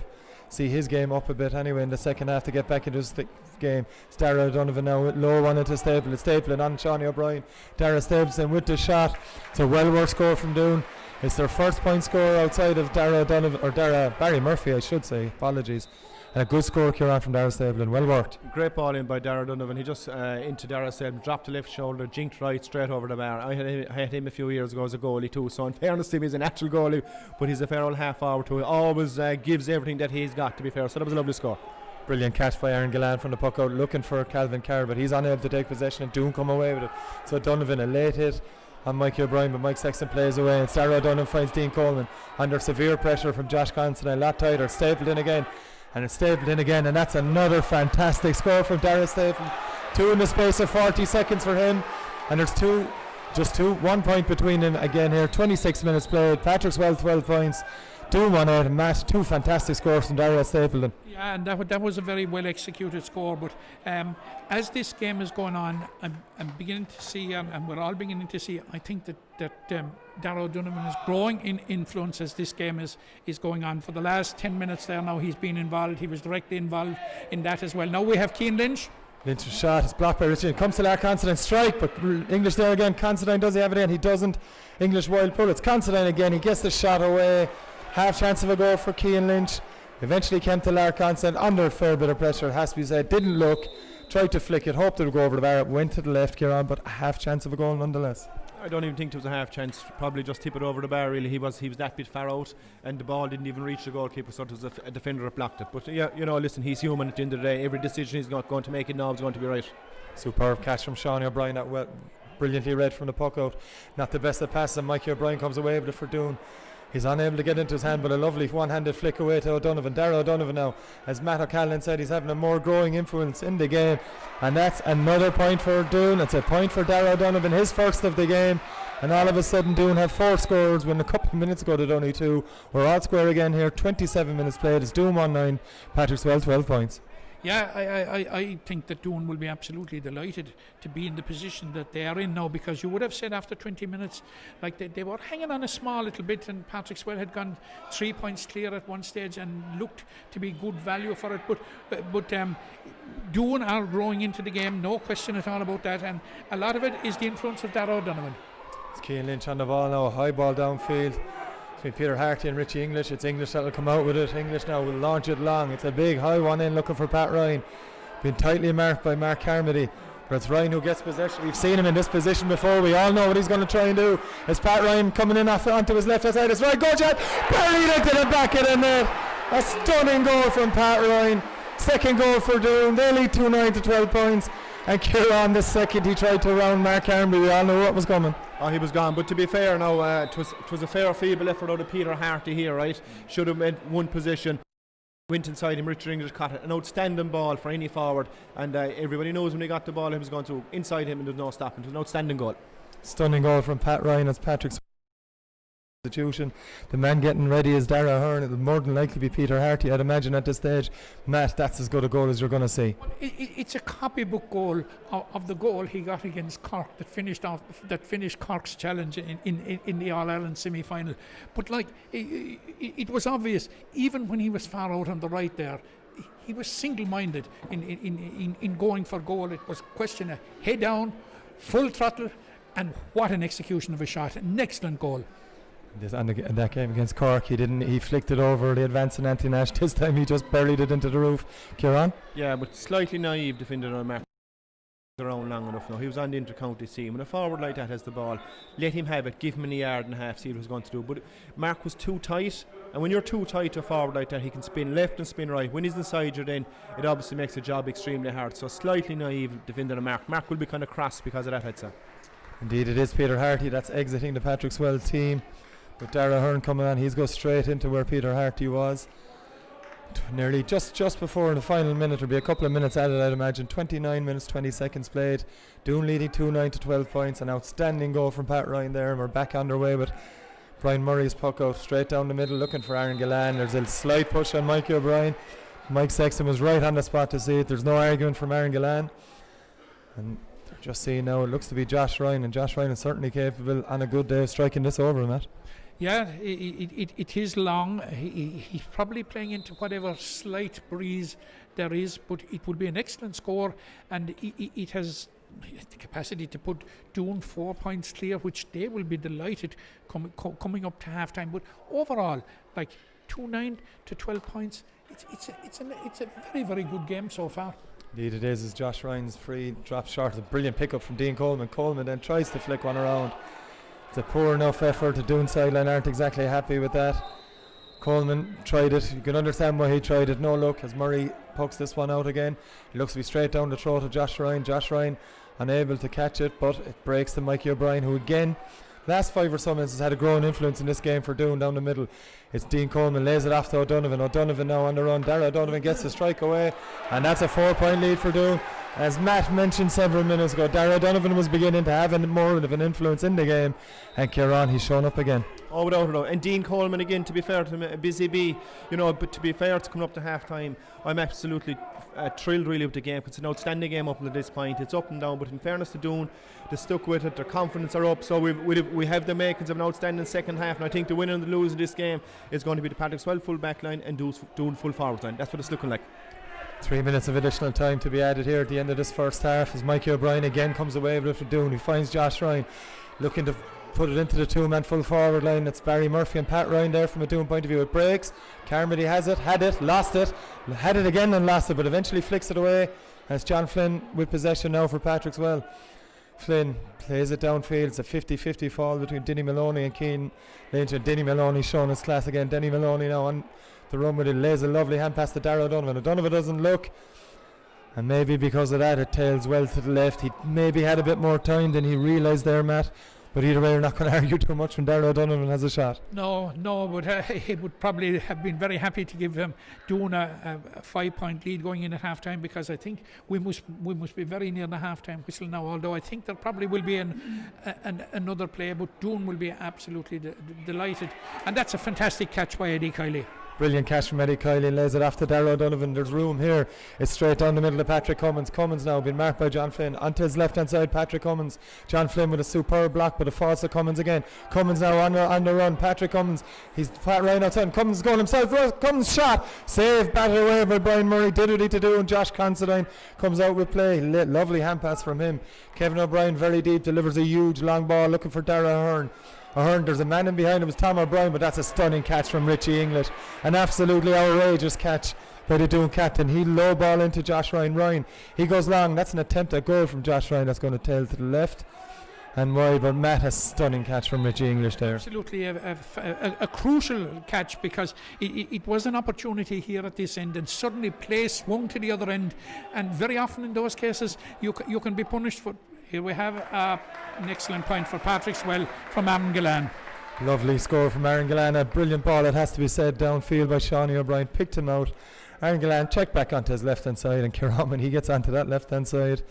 see his game up a bit anyway in the second half to get back into his game. It's Dara O'Donovan now with low one into Stapleton. It's Stapleton on Shawnee O'Brien. Dara Stapleton with the shot. It's a well worked score from Doon. It's their first point score outside of Dara O'Donovan, or Barry Murphy, I should say. Apologies. And a good score, Kieran, from Dara Stapleton. Well worked. Great ball in by Dara Donovan. He just into Dara Stapleton, dropped the left shoulder, jinked right, straight over the bar. I had him a few years ago as a goalie too, so in fairness to him, he's a natural goalie, but he's a fair old half hour to it. Always gives everything that he's got, to be fair. So that was a lovely score. Brilliant catch by Aaron Gillan from the puck out, looking for Calvin Carr, but he's unable to take possession, and Doon come away with it. So Donovan, a late hit on Mikey O'Brien, but Mike Sexton plays away, and Sarah O'Donovan finds Dean Coleman under severe pressure from Josh Considine. A lot tighter. Stapleton again, and it's Stapleton again, and that's another fantastic score from Dara Stapleton. 2 in the space of 40 seconds for him, and there's 1 point between them again here. 26 minutes played. Patrickswell 12 points. Doon 1-8, and Matt, 2 fantastic scores from Dara Stapleton. Yeah, and that was a very well executed score. But as this game is going on, I'm beginning to see, and we're all beginning to see, I think that Dara O'Donovan is growing in influence as this game is going on. For the last 10 minutes there now, he's been involved. He was directly involved in that as well. Now we have Cian Lynch. Lynch's shot is blocked by Richard. Comes to Lark Considine, strike, but English there again. Considine, does he have it in? He doesn't. English wild pull. It's Considine again. He gets the shot away. Half chance of a goal for Cian Lynch. Eventually came to Lark Considine under a fair bit of pressure, it has to be said. Didn't look, tried to flick it, hoped it would go over the bar. Went to the left, Kieran, but a half chance of a goal nonetheless. I don't even think there was a half chance. Probably just tip it over the bar. Really, he was that bit far out, and the ball didn't even reach the goalkeeper. So it was a defender that blocked it. But yeah, listen, he's human at the end of the day. Every decision he's not going to make it now is going to be right. Superb catch from Shawnee O'Brien. That brilliantly read from the puck out. Not the best of passes, and Mikey O'Brien comes away with it for Doon. He's unable to get into his hand, but a lovely one-handed flick away to O'Donovan. Dara O'Donovan now, as Matt O'Callaghan said, he's having a more growing influence in the game, and that's another point for Doon. It's a point for Dara O'Donovan, his first of the game, and all of a sudden Doon have 4 scores when a couple of minutes ago they'd only 2. We're all square again here. 27 minutes played. It's Doon 1-9, Patrickswell 12 points. Yeah, I think that Doon will be absolutely delighted to be in the position that they are in now, because you would have said after 20 minutes, like they were hanging on a small little bit, and Patrickswell had gone 3 points clear at one stage and looked to be good value for it. But Doon are growing into the game, no question at all about that, and a lot of it is the influence of Dara O'Donovan. It's Cian Lynch on the ball now, a high ball downfield between Peter Harty and Richie English. It's English that will come out with it. English now will launch it long. It's a big high one in, looking for Pat Ryan. Been tightly marked by Mark Carmody. But it's Ryan who gets possession. We've seen him in this position before. We all know what he's going to try and do. It's Pat Ryan coming in onto his left hand side. It's right, go Chad! Buried into the back of the net. A stunning goal from Pat Ryan. Second goal for Doon. They lead 2-9 to 12 points. And Kieran, the second, he tried to round Mark Harnby. We all know what was coming. Oh, he was gone. But to be fair now, it was a fair feeble effort out of Peter Harty here, right? Should have made one position. Went inside him, Richard English caught it. An outstanding ball for any forward. And everybody knows when he got the ball, he was going to inside him and there's no stopping. It was an outstanding goal. Stunning goal from Pat Ryan as Patrick's institution. The man getting ready is Dara Hearn. It will more than likely be Peter Harty, I'd imagine, at this stage. Matt, that's as good a goal as you're going to see. It's a copybook goal of the goal he got against Cork that finished Cork's challenge in the All-Ireland Semi Final. But like it was obvious, even when he was far out on the right there, he was single-minded in going for goal. It was a question of head down, full throttle, and what an execution of a shot. An excellent goal. And that game against Cork, he flicked it over the advancing Anthony Nash. This time he just buried it into the roof. Kieran? Yeah, but slightly naive defender on Mark. Around long enough now. He was on the inter-county team. When a forward like that has the ball, let him have it, give him a yard and a half, see what he's going to do. But Mark was too tight, and when you're too tight to a forward like that, he can spin left and spin right. When he's inside you, then it obviously makes the job extremely hard. So slightly naive defender on Mark. Mark will be kind of cross because of that, I'd say. Indeed, it is Peter Harty that's exiting the Patrickswell team. With Dara Hearn coming on, he's goes straight into where Peter Harty was. Nearly just before the final minute, there'll be a couple of minutes added, I'd imagine. 29 minutes, 20 seconds played. Doon leading 2-9 to 12 points. An outstanding goal from Pat Ryan there, and we're back underway with Brian Murray's puck out straight down the middle, looking for Aaron Gillan. There's a slight push on Mikey O'Brien. Mike Sexton was right on the spot to see it. There's no argument from Aaron Gillan. And just seeing now, it looks to be Josh Ryan, and Josh Ryan is certainly capable on a good day of striking this over, Matt. Yeah, it is long. He's probably playing into whatever slight breeze there is, but it will be an excellent score, and it has the capacity to put Doon 4 points clear, which they will be delighted coming up to half time. But overall, like 2-9 to 12 points, it's a very, very good game so far. Indeed it is, as Josh Ryan's free drops short. A brilliant pickup from Dean Coleman. Coleman then tries to flick one around. It's a poor enough effort. The Doon sideline aren't exactly happy with that. Coleman tried it. You can understand why he tried it. No luck as Murray pokes this one out again. It looks to be straight down the throat of Josh Ryan. Josh Ryan unable to catch it, but it breaks to Mikey O'Brien, who again, last 5 or so minutes, has had a growing influence in this game for Doon down the middle. It's Dean Coleman, lays it off to O'Donovan. O'Donovan now on the run. Dara O'Donovan gets the strike away, and that's a 4-point lead for Doon. As Matt mentioned several minutes ago, Dara O'Donovan was beginning to have more of an influence in the game, and Kieran, he's shown up again. Oh, without a doubt. And Dean Coleman again, to be fair to him, a busy bee, but to be fair, it's coming up to half time. I'm absolutely thrilled really with the game. It's an outstanding game up until this point. It's up and down, but in fairness to Doon, they stuck with it, their confidence are up, so we have the makings of an outstanding second half, and I think the winner and the loser of this game is going to be the Patrickswell full back line and Doon full forward line. That's what it's looking like. 3 minutes of additional time to be added here at the end of this first half as Mikey O'Brien again comes away with it for Doon. He finds Josh Ryan looking to put it into the 2-man full forward line. It's Barry Murphy and Pat Ryan there from a Doon point of view. It breaks. Carmody has it, had it, lost it, had it again and lost it, but eventually flicks it away. And it's John Flynn with possession now for Patrickswell. Flynn plays it downfield. It's a 50-50 fall between Denny Maloney and Keane Lynch. And Denny Maloney showing his class again. Denny Maloney now on the run with it, lays a lovely hand pass to Dara O'Donovan. O'Donovan doesn't look, and maybe because of that it tails well to the left. He maybe had a bit more time than he realised there, Matt, but either way, we're not going to argue too much when Dara O'Donovan has a shot. No, but he would probably have been very happy to give him Doon a 5-point lead going in at half time, because I think we must be very near the half time whistle now, although I think there probably will be another play, but Doon will be absolutely delighted, and that's a fantastic catch by Eddie Kiley. Brilliant catch from Eddie Kiley, lays it off to Dara O'Donovan. There's room here. It's straight down the middle of Patrick Cummins. Cummins now been marked by John Flynn. Onto his left hand side, Patrick Cummins. John Flynn with a superb block, but it falls to Cummins again. Cummins now on the run. Patrick Cummins. He's Pat Ryan outside. Cummins is going himself. Cummins shot. Save, batted away by Brian Murray. Did what he to do, and Josh Considine comes out with play. Lovely hand pass from him. Kevin O'Brien very deep, delivers a huge long ball looking for Dara Hearn. There's a man in behind. It was Tom O'Brien, but that's a stunning catch from Richie English. An absolutely outrageous catch by the Doon captain. He low ball into Josh Ryan. He goes long. That's an attempt at goal from Josh Ryan. That's going to tail to the left and wide. But Matt, a stunning catch from Richie English there. Absolutely a crucial catch, because it was an opportunity here at this end, and suddenly play swung to the other end. And very often in those cases, you can be punished for. Here we have an excellent point for Patrickswell from Aaron Gillan. Lovely score from Aaron Gillan. A brilliant ball, it has to be said, downfield by Shawnee O'Brien. Picked him out. Aaron Gillan checked back onto his left hand side, and Kieran, when he gets onto that left hand side,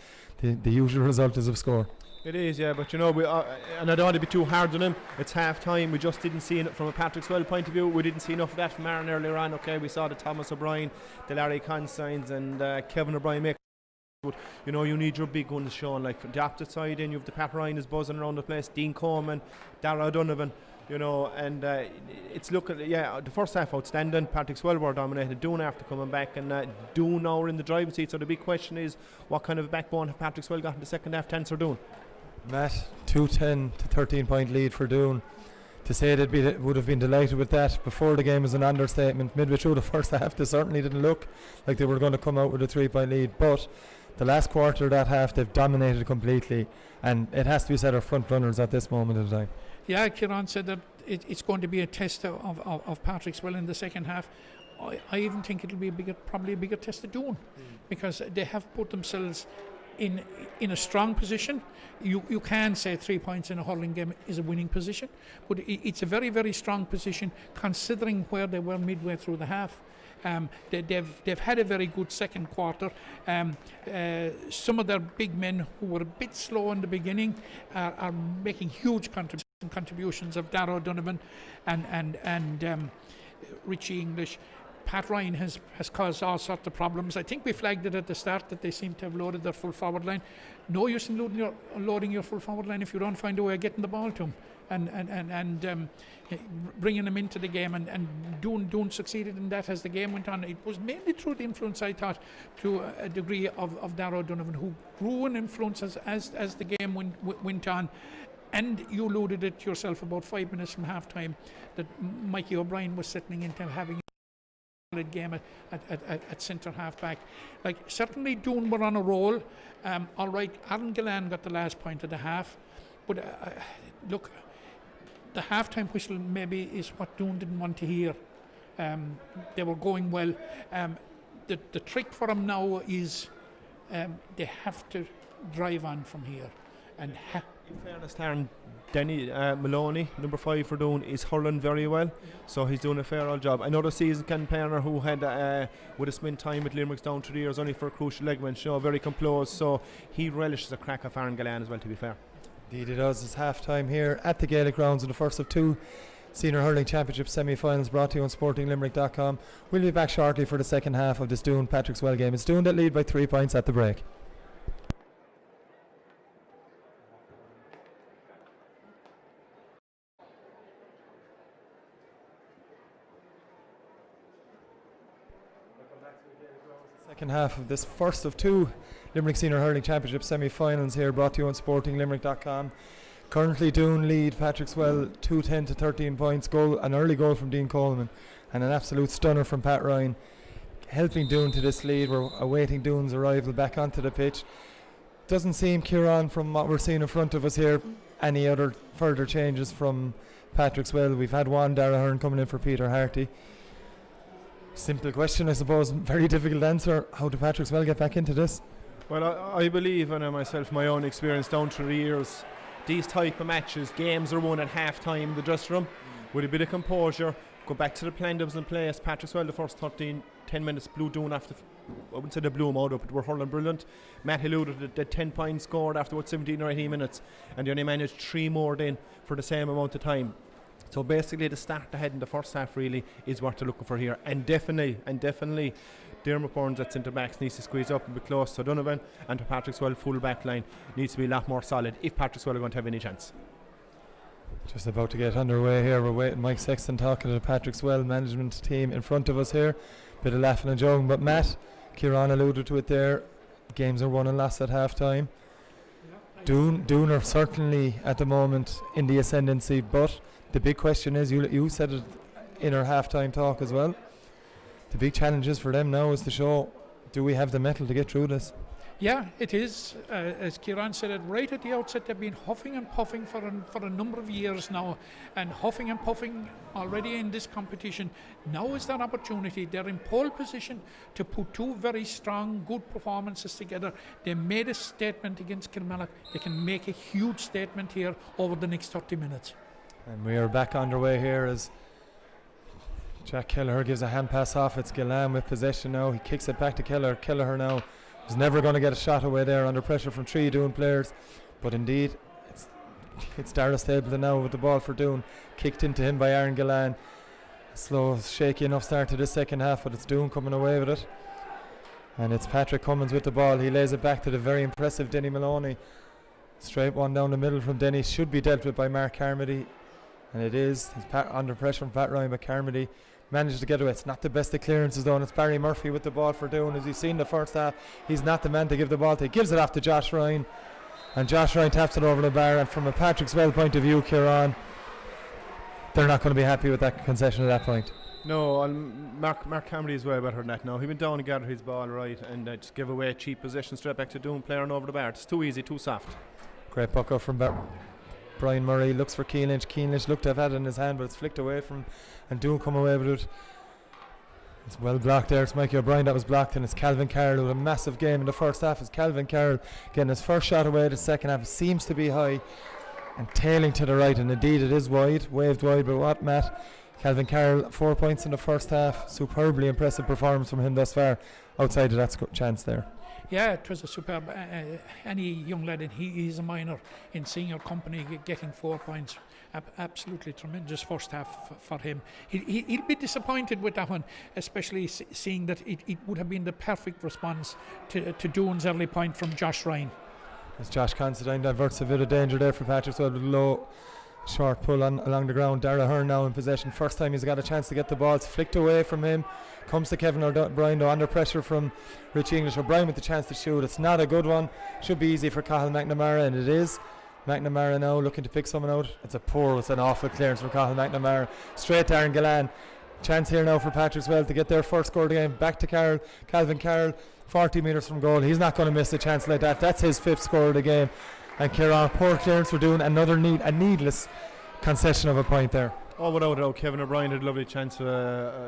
the usual result is of score. It is, yeah, but you know, and I don't want to be too hard on him. It's half time. We just didn't see it from a Patrickswell point of view. We didn't see enough of that from Aaron earlier on. Okay, we saw the Thomas O'Brien, the Larry Consigns, and Kevin O'Brien make. But you know, you need your big guns shown. Like the opposite side, in you have the Pat Ryan is buzzing around the place, Dean Coleman, Dara O'Donovan. You know, and it's the first half outstanding. Patrickswell were dominated. Doon after coming back, and Doon now are in the driving seat. So the big question is, what kind of backbone have Patrickswell got in the second half to answer Doon? Matt, 2-10 to 13 point lead for Doon. To say they would have been delighted with that before the game is an understatement. Midway through the first half, they certainly didn't look like they were going to come out with a 3 point lead, but the last quarter of that half they've dominated completely, and it has to be said, our front runners at this moment in time. Yeah, Kieran said that it's going to be a test of Patrickswell in the second half. I even think it'll be probably a bigger test of Doon, because they have put themselves in a strong position. You can say 3 points in a hurling game is a winning position, but it's a very, very strong position considering where they were midway through the half. They've had a very good second quarter. Some of their big men who were a bit slow in the beginning are making huge contributions of Dara O'Donovan and Richie English. Pat Ryan has caused all sorts of problems. I think we flagged it at the start that they seem to have loaded their full forward line. No use in loading your full forward line if you don't find a way of getting the ball to them and bringing them into the game. And Doon succeeded in that as the game went on. It was mainly through the influence, I thought, to a degree of Dara O'Donovan, who grew in influence as the game went on. And you alluded it yourself about 5 minutes from half time that Mikey O'Brien was settling into having game at centre half back. Like, certainly Doon were on a roll. All right, Aaron Gillan got the last point of the half, but look, the half-time whistle maybe is what Doon didn't want to hear. They were going well. The trick for them now is they have to drive on from here. And in fairness, Taryn, Denny Maloney, number 5 for Doon, is hurling very well, so he's doing a fair old job. Another season Ken Perner, who had would have spent time with Limerick's down 3 years only for a crucial ligament, very composed, so he relishes a crack of Aaron Gillan as well, to be fair. Indeed it does. It's half time here at the Gaelic Grounds in the first of 2 Senior Hurling Championship Semi-Finals, brought to you on SportingLimerick.com. We'll be back shortly for the second half of this Doon Patrickswell game. It's Doon that lead by 3 points at the break. Second half of this first of 2 Limerick Senior Hurling Championship Semi-Finals here, brought to you on SportingLimerick.com. Currently Doon lead Patrickswell 2-10 to 13 points. An early goal from Dean Coleman and an absolute stunner from Pat Ryan, helping Doon to this lead. We're awaiting Doon's arrival back onto the pitch. Doesn't seem, Kieran, from what we're seeing in front of us here, any other further changes from Patrickswell. We've had one, Dara Hearn, coming in for Peter Harty. Simple question, I suppose, very difficult answer. How do Patrickswell get back into this? Well, I believe, and myself, my own experience down through the years, these type of matches, games are won at half time in the dressing room with a bit of composure. Go back to the plan that was in place. Patrickswell, the first 10 minutes, blew Doon after, I wouldn't say they blew them out, but were hurling brilliant. Matt alluded that 10 points scored after 17 or 18 minutes, and they only managed 3 more then for the same amount of time. So basically the start ahead in the first half really is what they're looking for here, and definitely Dermot Burns at centre backs needs to squeeze up and be close to Donovan, and to Patrickswell full back line needs to be a lot more solid if Patrickswell are going to have any chance. Just about to get underway here. We're waiting. Mike Sexton talking to the Patrickswell management team in front of us here. Bit of laughing and joking, but Matt, Kieran alluded to it there. Games are won and lost at half time. I Doon are certainly at the moment in the ascendancy, but the big question is, you said it in our half-time talk as well, the big challenge is for them now is to show, do we have the mettle to get through this? Yeah, it is. As Kieran said it right at the outset, they've been huffing and puffing for a number of years now, and huffing and puffing already in this competition. Now is that opportunity. They're in pole position to put two very strong, good performances together. They made a statement against Kilmallock. They can make a huge statement here over the next 30 minutes. And we are back underway here as Jack Kelleher gives a hand pass off. It's Gillan with possession now. He kicks it back to Kelleher. Kelleher now is never going to get a shot away there under pressure from three Doon players. But indeed, it's Dara Stapleton now with the ball for Doon. Kicked into him by Aaron Gillan. Slow, shaky enough start to the second half, but it's Doon coming away with it. And it's Patrick Cummins with the ball. He lays it back to the very impressive Denny Maloney. Straight one down the middle from Denny. Should be dealt with by Mark Carmody. And it is. He's under pressure from Pat Ryan, but Carmody managed to get away. It's not the best of clearances though, and it's Barry Murphy with the ball for Doon. As you've seen the first half, he's not the man to give the ball to. He gives it off to Josh Ryan, and Josh Ryan taps it over the bar. And from a Patrickswell point of view, Kieran, they're not going to be happy with that concession at that point. No, and Mark Camry is way better than that now. He went down and gathered his ball right and just give away a cheap possession straight back to Doon, playing over the bar. It's too easy, too soft. Great puck up from Brian Murray. Looks for Keane Lynch. Keane Lynch looked to have had it in his hand, but it's flicked away from, and Doon come away with it. It's well blocked there. It's Mikey O'Brien that was blocked, and it's Calvin Carroll with a massive game in the first half. It's Calvin Carroll getting his first shot away. The second half seems to be high and tailing to the right, and indeed it is wide, waved wide. But what, Matt? Calvin Carroll, 4 points in the first half. Superbly impressive performance from him thus far outside of that chance there. Yeah, it was a superb. Any young lad, and he's a minor in senior company, getting 4 points. Absolutely tremendous first half for him. He'll be disappointed with that one, especially seeing that it would have been the perfect response to Doon's early point from Josh Ryan. As Josh Considine diverts a bit of danger there for Patrickswell with a low short pull along the ground. Dara Hearn now in possession. First time he's got a chance to get the ball. It's flicked away from him. Comes to Kevin O'Brien though, under pressure from Richie English. O'Brien with the chance to shoot. It's not a good one. Should be easy for Cathal McNamara, and it is. McNamara now looking to pick someone out. It's an awful clearance from Cathal McNamara. Straight to Aaron Gillan. Chance here now for Patrickswell to get their first score of the game. Back to Calvin Carroll, 40 metres from goal. He's not going to miss a chance like that. That's his fifth score of the game. And Kieran, poor clearance for doing a needless concession of a point there. Oh, without a doubt, Kevin O'Brien had a lovely chance for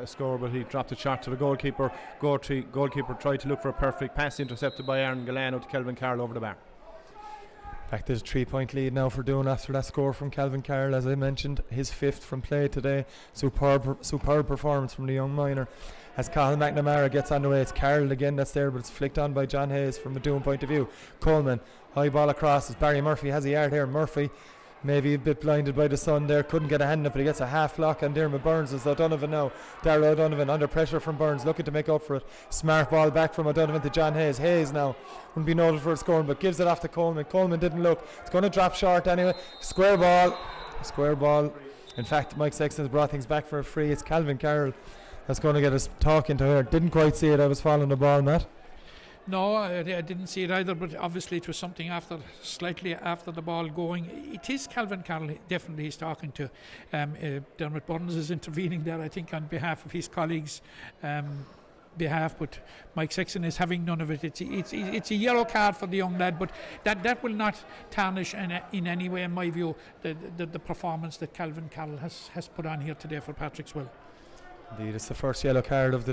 a score, but he dropped a shot to the goalkeeper. Goalkeeper tried to look for a perfect pass, intercepted by Aaron Gillan out to Kelvin Carroll over the bar. Back to the 3 point lead now for Doon after that score from Calvin Carroll. As I mentioned, his fifth from play today. Superb performance from the young minor. As Cathal McNamara gets on the way, it's Carroll again that's there, but it's flicked on by John Hayes from a Doon point of view. Coleman, high ball across as Barry Murphy has a yard here. Murphy maybe a bit blinded by the sun there, couldn't get a hand up, but he gets a half lock on Dermot Burns. As O'Donovan now, Darragh O'Donovan under pressure from Burns, looking to make up for it. Smart ball back from O'Donovan to John Hayes. Hayes now wouldn't be noted for scoring, but gives it off to Coleman. Coleman didn't look. It's going to drop short anyway. Square ball. In fact, Mike Sexton has brought things back for a free. It's Calvin Carroll that's going to get us talking to her. Didn't quite see it. I was following the ball, Matt. No, I didn't see it either, but obviously it was something slightly after the ball going. It is Calvin Carroll, definitely he's talking to. Dermot Burns is intervening there, I think, on behalf of his colleagues' but Mike Sexton is having none of it. It's a yellow card for the young lad, but that will not tarnish in any way, in my view, the performance that Calvin Carroll has put on here today for Patrickswell. Indeed, it's the first yellow card of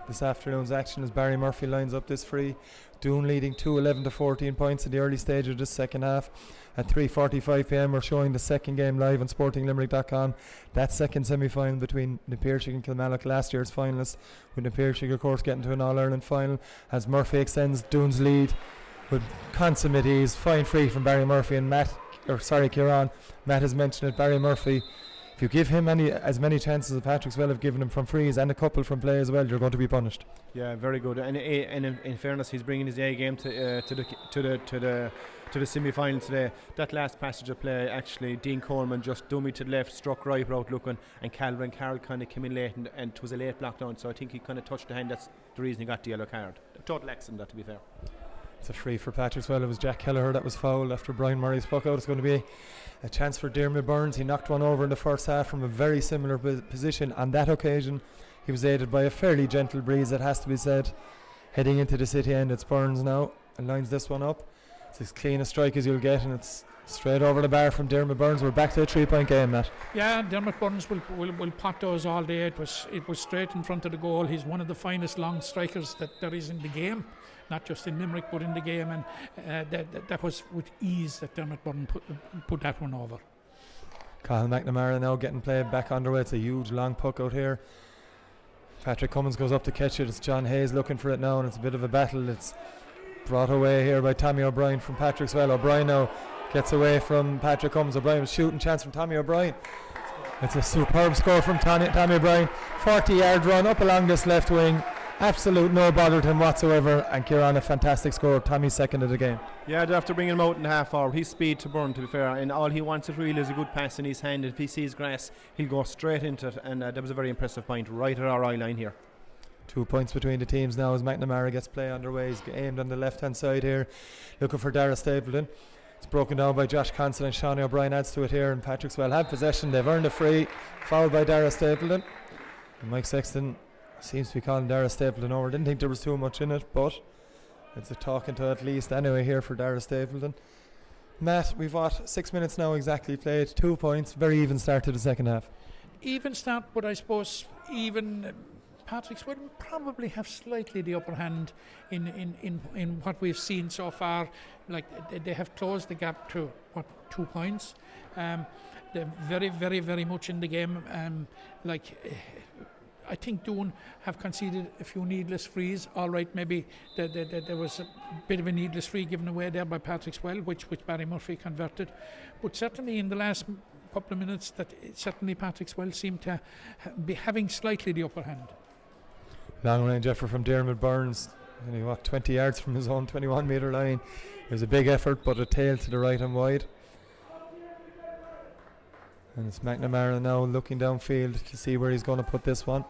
this afternoon's action as Barry Murphy lines up this free. Doon leading 11 to 14 points in the early stage of this second half. At 3:45 p.m. we're showing the second game live on sportinglimerick.com. That second semi-final between the Pearshig and Kilmallock, last year's finalists, with the Pearshig of course getting to an All-Ireland final, as Murphy extends Doon's lead with consummate ease. Fine free from Barry Murphy, and Kieran, Matt has mentioned it. Barry Murphy, if you give him as many chances as Patrickswell have given him from frees and a couple from play as well, you're going to be punished. Yeah, very good. And in fairness, he's bringing his A game to the semi-final today. That last passage of play, actually, Dean Coleman just dummy to the left, struck right out looking, and Calvin Carroll kind of came in late, and it was a late block down. So I think he kind of touched the hand. That's the reason he got the yellow card. A total accident, that, to be fair. It's a free for Patrickswell. It was Jack Kelleher that was fouled after Brian Murray's puck out. It's going to be a chance for Dermot Burns. He knocked one over in the first half from a very similar position. On that occasion, he was aided by a fairly gentle breeze, it has to be said. Heading into the city end, it's Burns now and lines this one up. It's as clean a strike as you'll get, and it's straight over the bar from Dermot Burns. We're back to a 3-point game, Matt. Yeah, Dermot Burns will pot those all day. It was straight in front of the goal. He's one of the finest long strikers that there is in the game, not just in Limerick but in the game, and that was with ease that Dermot Burns put that one over. Cathal McNamara now getting played back underway. It's a huge long puck out here. Patrick Cummins goes up to catch it. It's John Hayes looking for it now, and it's a bit of a battle. It's brought away here by Tommy O'Brien from Patrickswell. O'Brien now gets away from Patrick Cummins. O'Brien was shooting chance from Tommy O'Brien. It's a superb score from Tommy O'Brien. 40-yard run up along this left wing. Absolute no bother to him whatsoever. And Kieran, a fantastic score. Tommy's second of the game. Yeah, they have to bring him out in the half forward. He's speed to burn, to be fair, and all he wants it really is a good pass in his hand. If he sees grass, he'll go straight into it, and that was a very impressive point right at our eye line here. 2 points between the teams now as McNamara gets play underway. He's aimed on the left-hand side here, looking for Dara Stapleton. It's broken down by Josh Considine. Shawnee O'Brien adds to it here, and Patrickswell have possession. They've earned a free, fouled by Dara Stapleton. And Mike Sexton seems to be calling Dara Stapleton over. Didn't think there was too much in it, but it's a talking to at least anyway here for Dara Stapleton. Matt, we've got 6 minutes now exactly played. 2 points, very even start to the second half. Even start, but I suppose even Patrickswell will probably have slightly the upper hand in what we've seen so far. Like they have closed the gap to 2 points. They're very, very, very much in the game. I think Doon have conceded a few needless frees. All right, maybe there was a bit of a needless free given away there by Patrickswell, which Barry Murphy converted. But certainly in the last couple of minutes, certainly Patrickswell seemed to be having slightly the upper hand. Long range effort from Dermot Burns, only 20 yards from his own 21 metre line. It was a big effort, but a tail to the right and wide. And it's McNamara now looking downfield to see where he's going to put this one.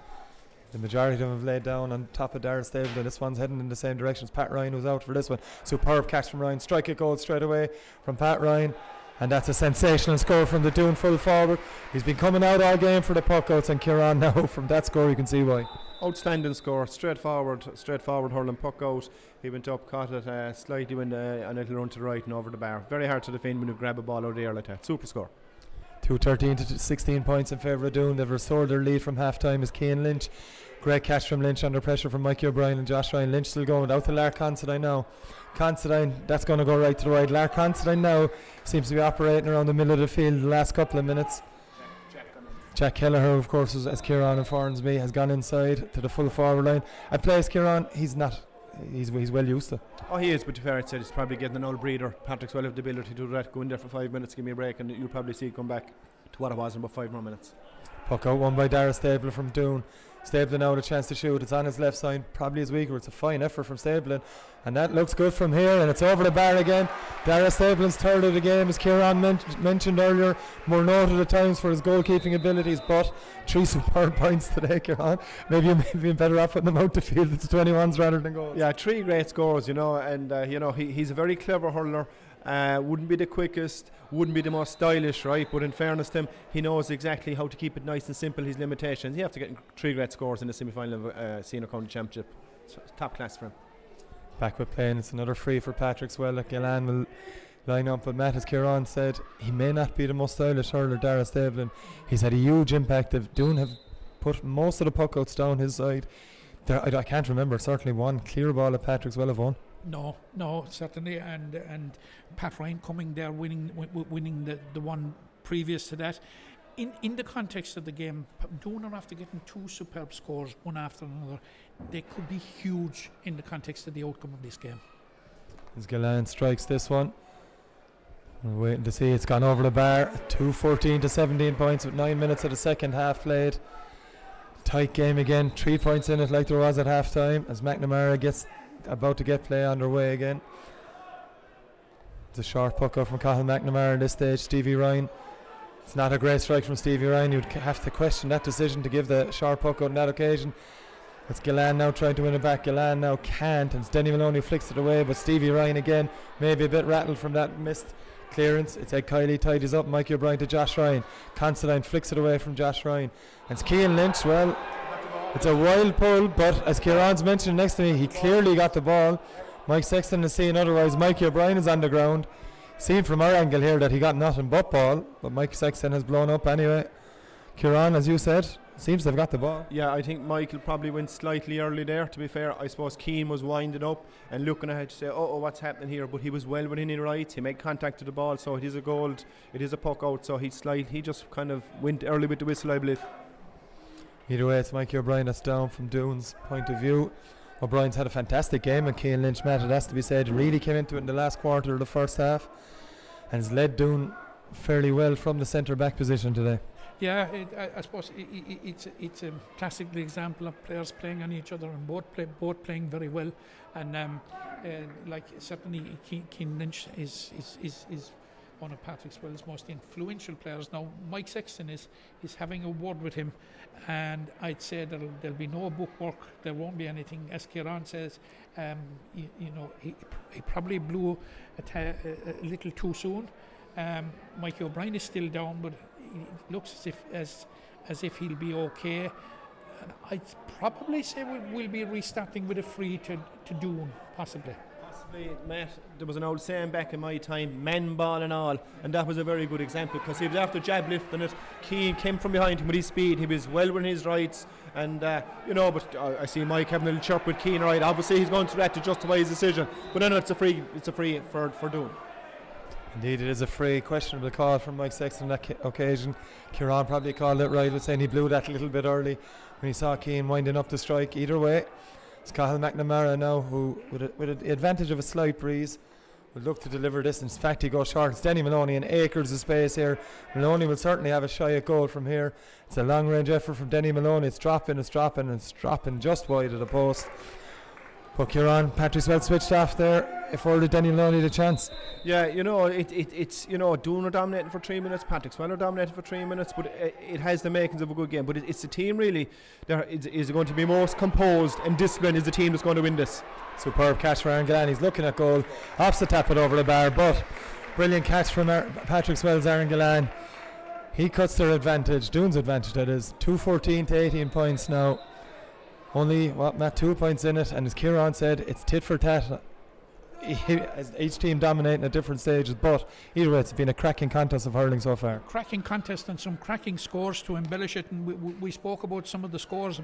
The majority of them have laid down on top of Dara Stapleton. This one's heading in the same direction as Pat Ryan, who's out for this one. Superb catch from Ryan. Strike it goal straight away from Pat Ryan. And that's a sensational score from the Doon full forward. He's been coming out all game for the puckouts, and Kieran now from that score you can see why. Outstanding score, straightforward hurling puck out. He went up, caught it slightly, went a little run to the right and over the bar. Very hard to defend when you grab a ball out of the air like that. Super score. 2-13 to 16 points in favour of Doon. They've restored their lead from half time as Cian Lynch. Great catch from Lynch under pressure from Mikey O'Brien and Josh Ryan. Lynch still going without the Lark Considine now. Considine, that's going to go right to the wide. Lark Considine now seems to be operating around the middle of the field the last couple of minutes. Jack Kelleher, of course, as Kieran informs me, has gone inside to the full forward line. At place, Kieran, he's well used to. Oh, he is, but to be fair, I'd say he's probably getting an old breeder. Patrickswell have the ability to do that, go in there for 5 minutes, give me a break, and you'll probably see it come back to what it was in about 5 more minutes. Puck out one by Dara Stapleton from Doon. Stapleton now with a chance to shoot. It's on his left side, probably his weaker. It's a fine effort from Stapleton, and that looks good from here, and it's over the bar again. Dara Stapleton's third of the game, as Kieran mentioned earlier, more noted at times for his goalkeeping abilities, but 3 superb points today, Kieran. Maybe you'd be better off putting them out the field. It's 21s rather than goals. Yeah, 3 great scores, and he's a very clever hurler. Wouldn't be the quickest, wouldn't be the most stylish, right? But in fairness to him, he knows exactly how to keep it nice and simple, his limitations. You have to get 3 great scores in the semi-final of Senior County Championship. It's top class for him. Back with play, and it's another free for Patrickswell. Gillan will line up, but Matt, as Kieran said, he may not be the most stylish hurler, Dara Stapleton. He's had a huge impact. Doon have put most of the puckouts down his side. I can't remember, certainly one clear ball that Patrickswell have won. No, certainly, and Pat Ryan coming there, winning the one previous to that. In the context of the game, Doon are after getting 2 superb scores, one after another. They could be huge in the context of the outcome of this game. As Gillan strikes this one, we're waiting to see. It's gone over the bar. 2-14 to 17 points with 9 minutes of the second half played. Tight game again, 3 points in it like there was at half time, as McNamara gets about to get play underway again. It's a short puck up from Cathal McNamara at this stage. Stevie Ryan, it's not a great strike from Stevie Ryan. You'd have to question that decision to give the short puck out on that occasion. It's Gillan now trying to win it back. Gillan now can't, and it's Denny Maloney flicks it away, but Stevie Ryan again, maybe a bit rattled from that missed clearance. It's Ed Kiley tidies up. Mikey O'Brien to Josh Ryan. Considine flicks it away from Josh Ryan. And it's Cian Lynch. Well, it's a wild pull, but as Kieran's mentioned next to me, he clearly got the ball. Mike Sexton is saying otherwise. Mikey O'Brien is on the ground. Seen from our angle here that he got nothing but ball, but Mike Sexton has blown up anyway. Kieran, as you said, seems to have got the ball. Yeah, I think Michael probably went slightly early there, to be fair. I suppose Keane was winding up and looking ahead to say, oh, what's happening here? But he was well within his rights. He made contact to the ball, so it is a goal. It is a puck out, so he just kind of went early with the whistle, I believe. Either way, it's Mikey O'Brien that's down from Doon's point of view. O'Brien's had a fantastic game, and Cian Lynch, Matt, it has to be said, really came into it in the last quarter of the first half and has led Doon fairly well from the centre back position today. Yeah, I suppose it's a classic example of players playing on each other and both playing very well. And like certainly Cian Lynch is one of Patrickswell's most influential players. Now Mike Sexton is having a word with him, and I'd say there'll be no bookwork. There won't be anything. As Kieran says, he probably blew a little too soon. Mikey O'Brien is still down, but it looks as if he'll be okay. I'd probably say we'll be restarting with a free to Doon, possibly. Matt, there was an old saying back in my time, men, ball and all, and that was a very good example because he was after jab lifting it. Keane came from behind him with his speed. He was well within his rights, and but I see Mike having a little chirp with Keane. Right, obviously he's going to that to justify his decision, but I know it's a free for Doon. Indeed, it is a free. Questionable call from Mike Sexton on that occasion. Kieran probably called it right with saying he blew that a little bit early when he saw Keane winding up the strike. Either way, it's Cathal McNamara now who, with the advantage of a slight breeze, will look to deliver this. In fact, he goes short. It's Denny Maloney in acres of space here. Maloney will certainly have a shy at goal from here. It's a long-range effort from Denny Maloney. It's dropping just wide of the post. But Kieran, Patrickswell switched off there. Afforded Denny Maloney the chance. Yeah, it's Doon are dominating for 3 minutes, Patrickswell are dominating for 3 minutes, but it has the makings of a good game. But it's the team really that is going to be most composed and disciplined is the team that's going to win this. Superb catch for Aaron Gillan. He's looking at goal. Opposite tap it over the bar, but brilliant catch from Patrickswell's Aaron Gillan. He cuts their advantage, Doon's advantage that is. 2-14 to 18 points now. Only, Matt, 2 points in it, and as Kieran said, it's tit for tat. Each team dominating at different stages, but either way, it's been a cracking contest of hurling so far. Cracking contest and some cracking scores to embellish it, and we spoke about some of the scores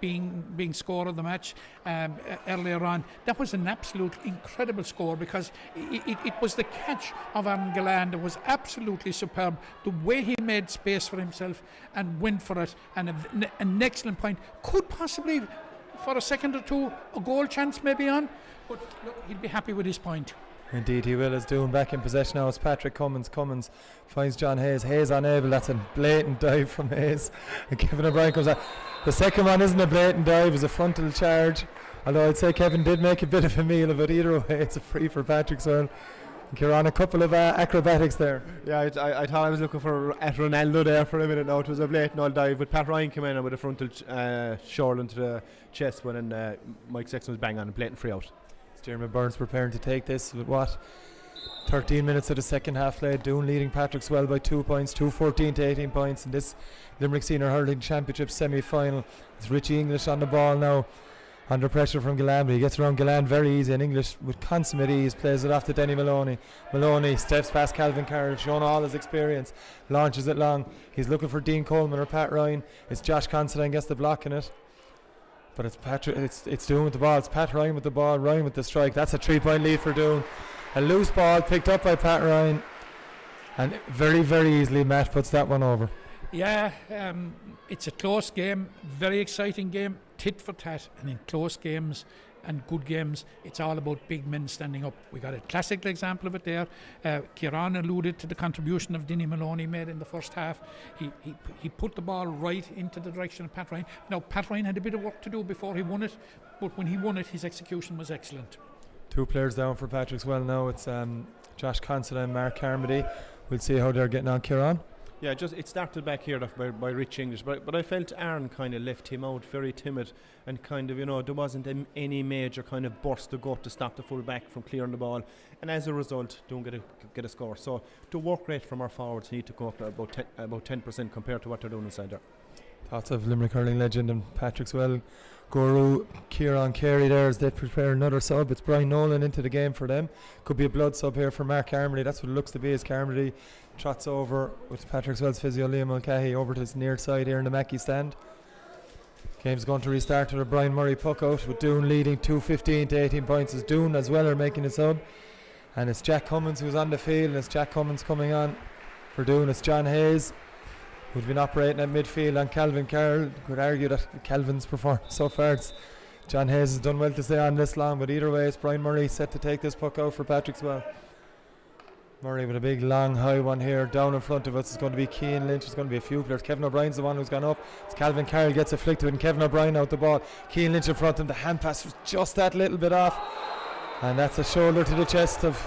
being score of the match earlier on. That was an absolute incredible score because it was the catch of Aaron Gillan that was absolutely superb. The way he made space for himself and went for it, and an excellent point. Could possibly, for a second or two, a goal chance maybe on. But look, he'll be happy with his point. Indeed he will. As Doon back in possession now, it's Patrick Cummins finds John Hayes unable. That's a blatant dive from Hayes, and Kevin O'Brien comes out. The second one isn't a blatant dive, it's a frontal charge, although I'd say Kevin did make a bit of a meal of it. Either way, it's a free for Patrickswell. Kieran, a couple of acrobatics there. Yeah, I thought I was looking at Ronaldo there for a minute now. It was a blatant old dive, but Pat Ryan came in with a frontal shoulder into the chest when Mike Sexton was bang on, a blatant free out. Dermot Burns preparing to take this with 13 minutes of the second half played. Doon leading Patrickswell by 2 points, 2-14 to 18 points in this Limerick Senior Hurling Championship Semi Final. It's Richie English on the ball now, under pressure from Gillan, but he gets around Gillan very easy, and English with consummate ease plays it off to Denny Maloney. Maloney steps past Calvin Carroll, showing all his experience, launches it long. He's looking for Dean Coleman or Pat Ryan. It's Josh Considine gets the block in it. But it's Doon with the ball. It's Pat Ryan with the ball, Ryan with the strike. That's a 3-point lead for Doon. A loose ball picked up by Pat Ryan, and very, very easily Matt puts that one over. Yeah, it's a close game, very exciting game, tit for tat, and in close games and good games, it's all about big men standing up. We got a classical example of it there. Kieran alluded to the contribution of Denny Maloney made in the first half. He put the ball right into the direction of Pat Ryan. Now, Pat Ryan had a bit of work to do before he won it, but when he won it, his execution was excellent. 2 players down for Patrickswell now. It's Josh Considine and Mark Carmody. We'll see how they're getting on. Kieran? Yeah, just it started back here by Rich English, but I felt Aaron kind of left him out very timid and kind of, there wasn't any major kind of burst to go to stop the full back from clearing the ball, and as a result, don't get a score. So the work rate from our forwards need to go up about 10% compared to what they're doing inside there. Thoughts of Limerick hurling legend and Patrickswell guru Kieran Carey there as they prepare another sub. It's Brian Nolan into the game for them. Could be a blood sub here for Mark Carmody. That's what it looks to be, as Carmody trots over with Patrickswell's physio Liam Mulcahy over to his near side here in the Mackey stand. Game's going to restart with a Brian Murray puck out, with Doon leading 2-15 to 18 points as Doon as well are making a sub. And it's Jack Cummins who's on the field, and it's Jack Cummins coming on for Doon. It's John Hayes who's been operating at midfield on Calvin Carroll. Could argue that Calvin's performance so far, John Hayes has done well to stay on this long, but either way it's Brian Murray set to take this puck out for Patrickswell. Murray with a big long high one here. Down in front of us is going to be Cian Lynch. It's going to be a few players. Kevin O'Brien's the one who's gone up. It's Calvin Carroll gets a flick to it, and Kevin O'Brien out the ball. Cian Lynch in front of him. The hand pass was just that little bit off, and that's a shoulder to the chest of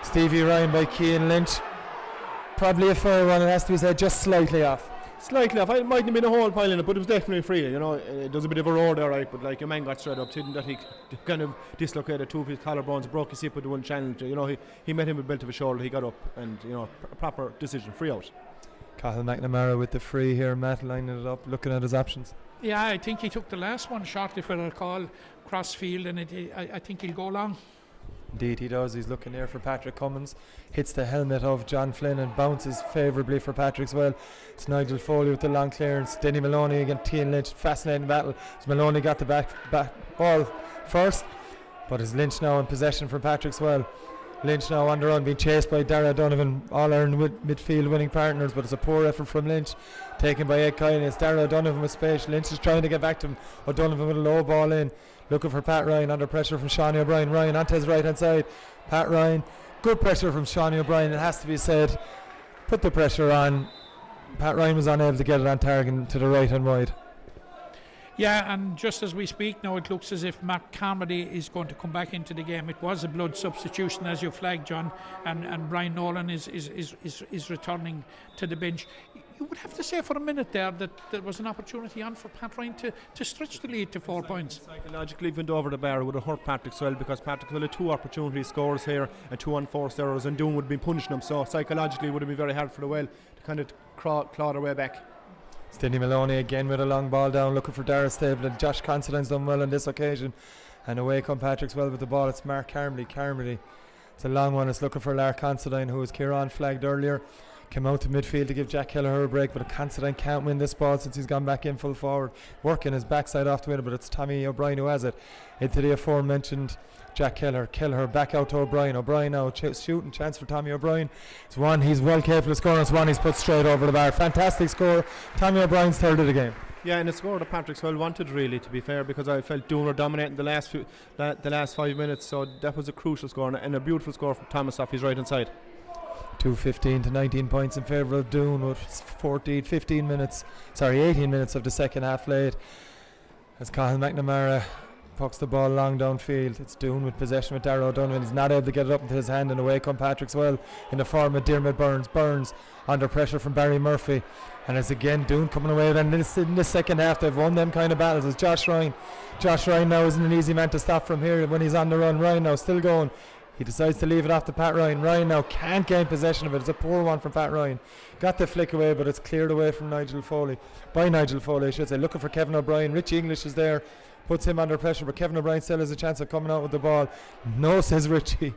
Stevie Ryan by Cian Lynch. Probably a fair one, it has to be said, just slightly off. Slightly off. It mightn't have been a whole pile in it, but it was definitely free. There's a bit of a roar there, right? But like, a man got straight up, didn't that he kind of dislocated two of his collarbones, broke his hip with the one challenge. He met him with a belt of his shoulder. He got up, and a proper decision, free out. Cathal McNamara with the free here. Matt lining it up, looking at his options. Yeah, I think he took the last one shortly for a call cross field, and I think he'll go long. Indeed he does. He's looking there for Patrick Cummins. Hits the helmet of John Flynn and bounces favourably for Patrickswell. It's Nigel Foley with the long clearance. Denny Maloney against Cian Lynch. Fascinating battle. As Maloney got the back ball first, but it's Lynch now in possession from Patrickswell. Lynch now on the run, being chased by Dara Donovan, all Ireland midfield winning partners, but it's a poor effort from Lynch, taken by Ed Kiley. It's Dara Donovan with space. Lynch is trying to get back to him. O'Donovan with a low ball in, looking for Pat Ryan, under pressure from Shawnee O'Brien. Ryan onto his right hand side. Pat Ryan, good pressure from Shawnee O'Brien, it has to be said. Put the pressure on. Pat Ryan was unable to get it on target to the right and wide. Yeah, and just as we speak now, it looks as if Mark Carmody is going to come back into the game. It was a blood substitution, as you flagged, John, and Brian Nolan is returning to the bench. You would have to say for a minute there that there was an opportunity on for Pat Ryan to stretch the lead to 4 points. Psychologically, went over the bar, would have hurt Patrickswell, because Patrickswell had 2 opportunity scores here and 2 unforced errors, and Doon would have been punishing them. So psychologically, it would have been very hard for the Well to kind of claw their way back. Denny Maloney again with a long ball down, looking for Dara Stable, and Josh Considine's done well on this occasion. And away come Patrickswell with the ball. It's Mark Carmody. It's a long one. It's looking for Lark Considine, who was Kieran flagged earlier. Came out to midfield to give Jack Kelleher a break, but Considine can't win this ball since he's gone back in full forward, working his backside off to win it, but it's Tommy O'Brien who has it. Into the aforementioned Jack Kelleher back out to O'Brien. O'Brien now shooting chance for Tommy O'Brien. It's one he's well capable of scoring. It's one he's put straight over the bar. Fantastic score. Tommy O'Brien's third of the game. Yeah, and a score that Patrickswell wanted, really, to be fair, because I felt Doon were dominating the last 5 minutes, so that was a crucial score and a beautiful score from Thomas off his right hand side. 2-15 to 19 points in favour of Doon with 18 minutes of the second half played. As Cathal McNamara pucks the ball long downfield, it's Doon with possession with Darragh O'Donovan. He's not able to get it up into his hand, and away come Patrickswell in the form of Dermot Burns under pressure from Barry Murphy, and it's again Doon coming away with it. In the second half they've won them kind of battles. As Josh Ryan now isn't an easy man to stop from here when he's on the run. Ryan now still going. He decides to leave it off to Pat Ryan. Ryan now can't gain possession of it. It's a poor one from Pat Ryan. Got the flick away, but it's cleared away from Nigel Foley, I should say. Looking for Kevin O'Brien. Richie English is there, puts him under pressure, but Kevin O'Brien still has a chance of coming out with the ball. No, says Richie.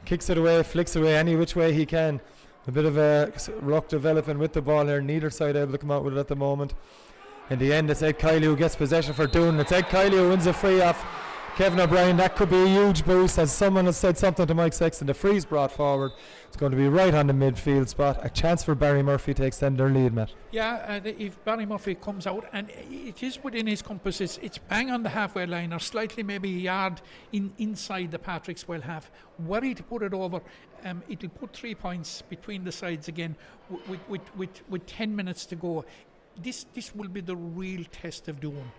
Kicks it away, flicks away any which way he can. A bit of a ruck developing with the ball here. Neither side able to come out with it at the moment. In the end, it's Ed Kiley who gets possession for Doon. It's Ed Kiley who wins a free off Kevin O'Brien. That could be a huge boost, as someone has said something to Mike Sexton. The free's brought forward. It's going to be right on the midfield spot. A chance for Barry Murphy to extend their lead, Matt. Yeah, if Barry Murphy comes out, and it is within his compass, it's bang on the halfway line, or slightly maybe a yard inside the Patrickswell half. Worry to put it over. It'll put 3 points between the sides again with 10 minutes to go. This will be the real test of Doon.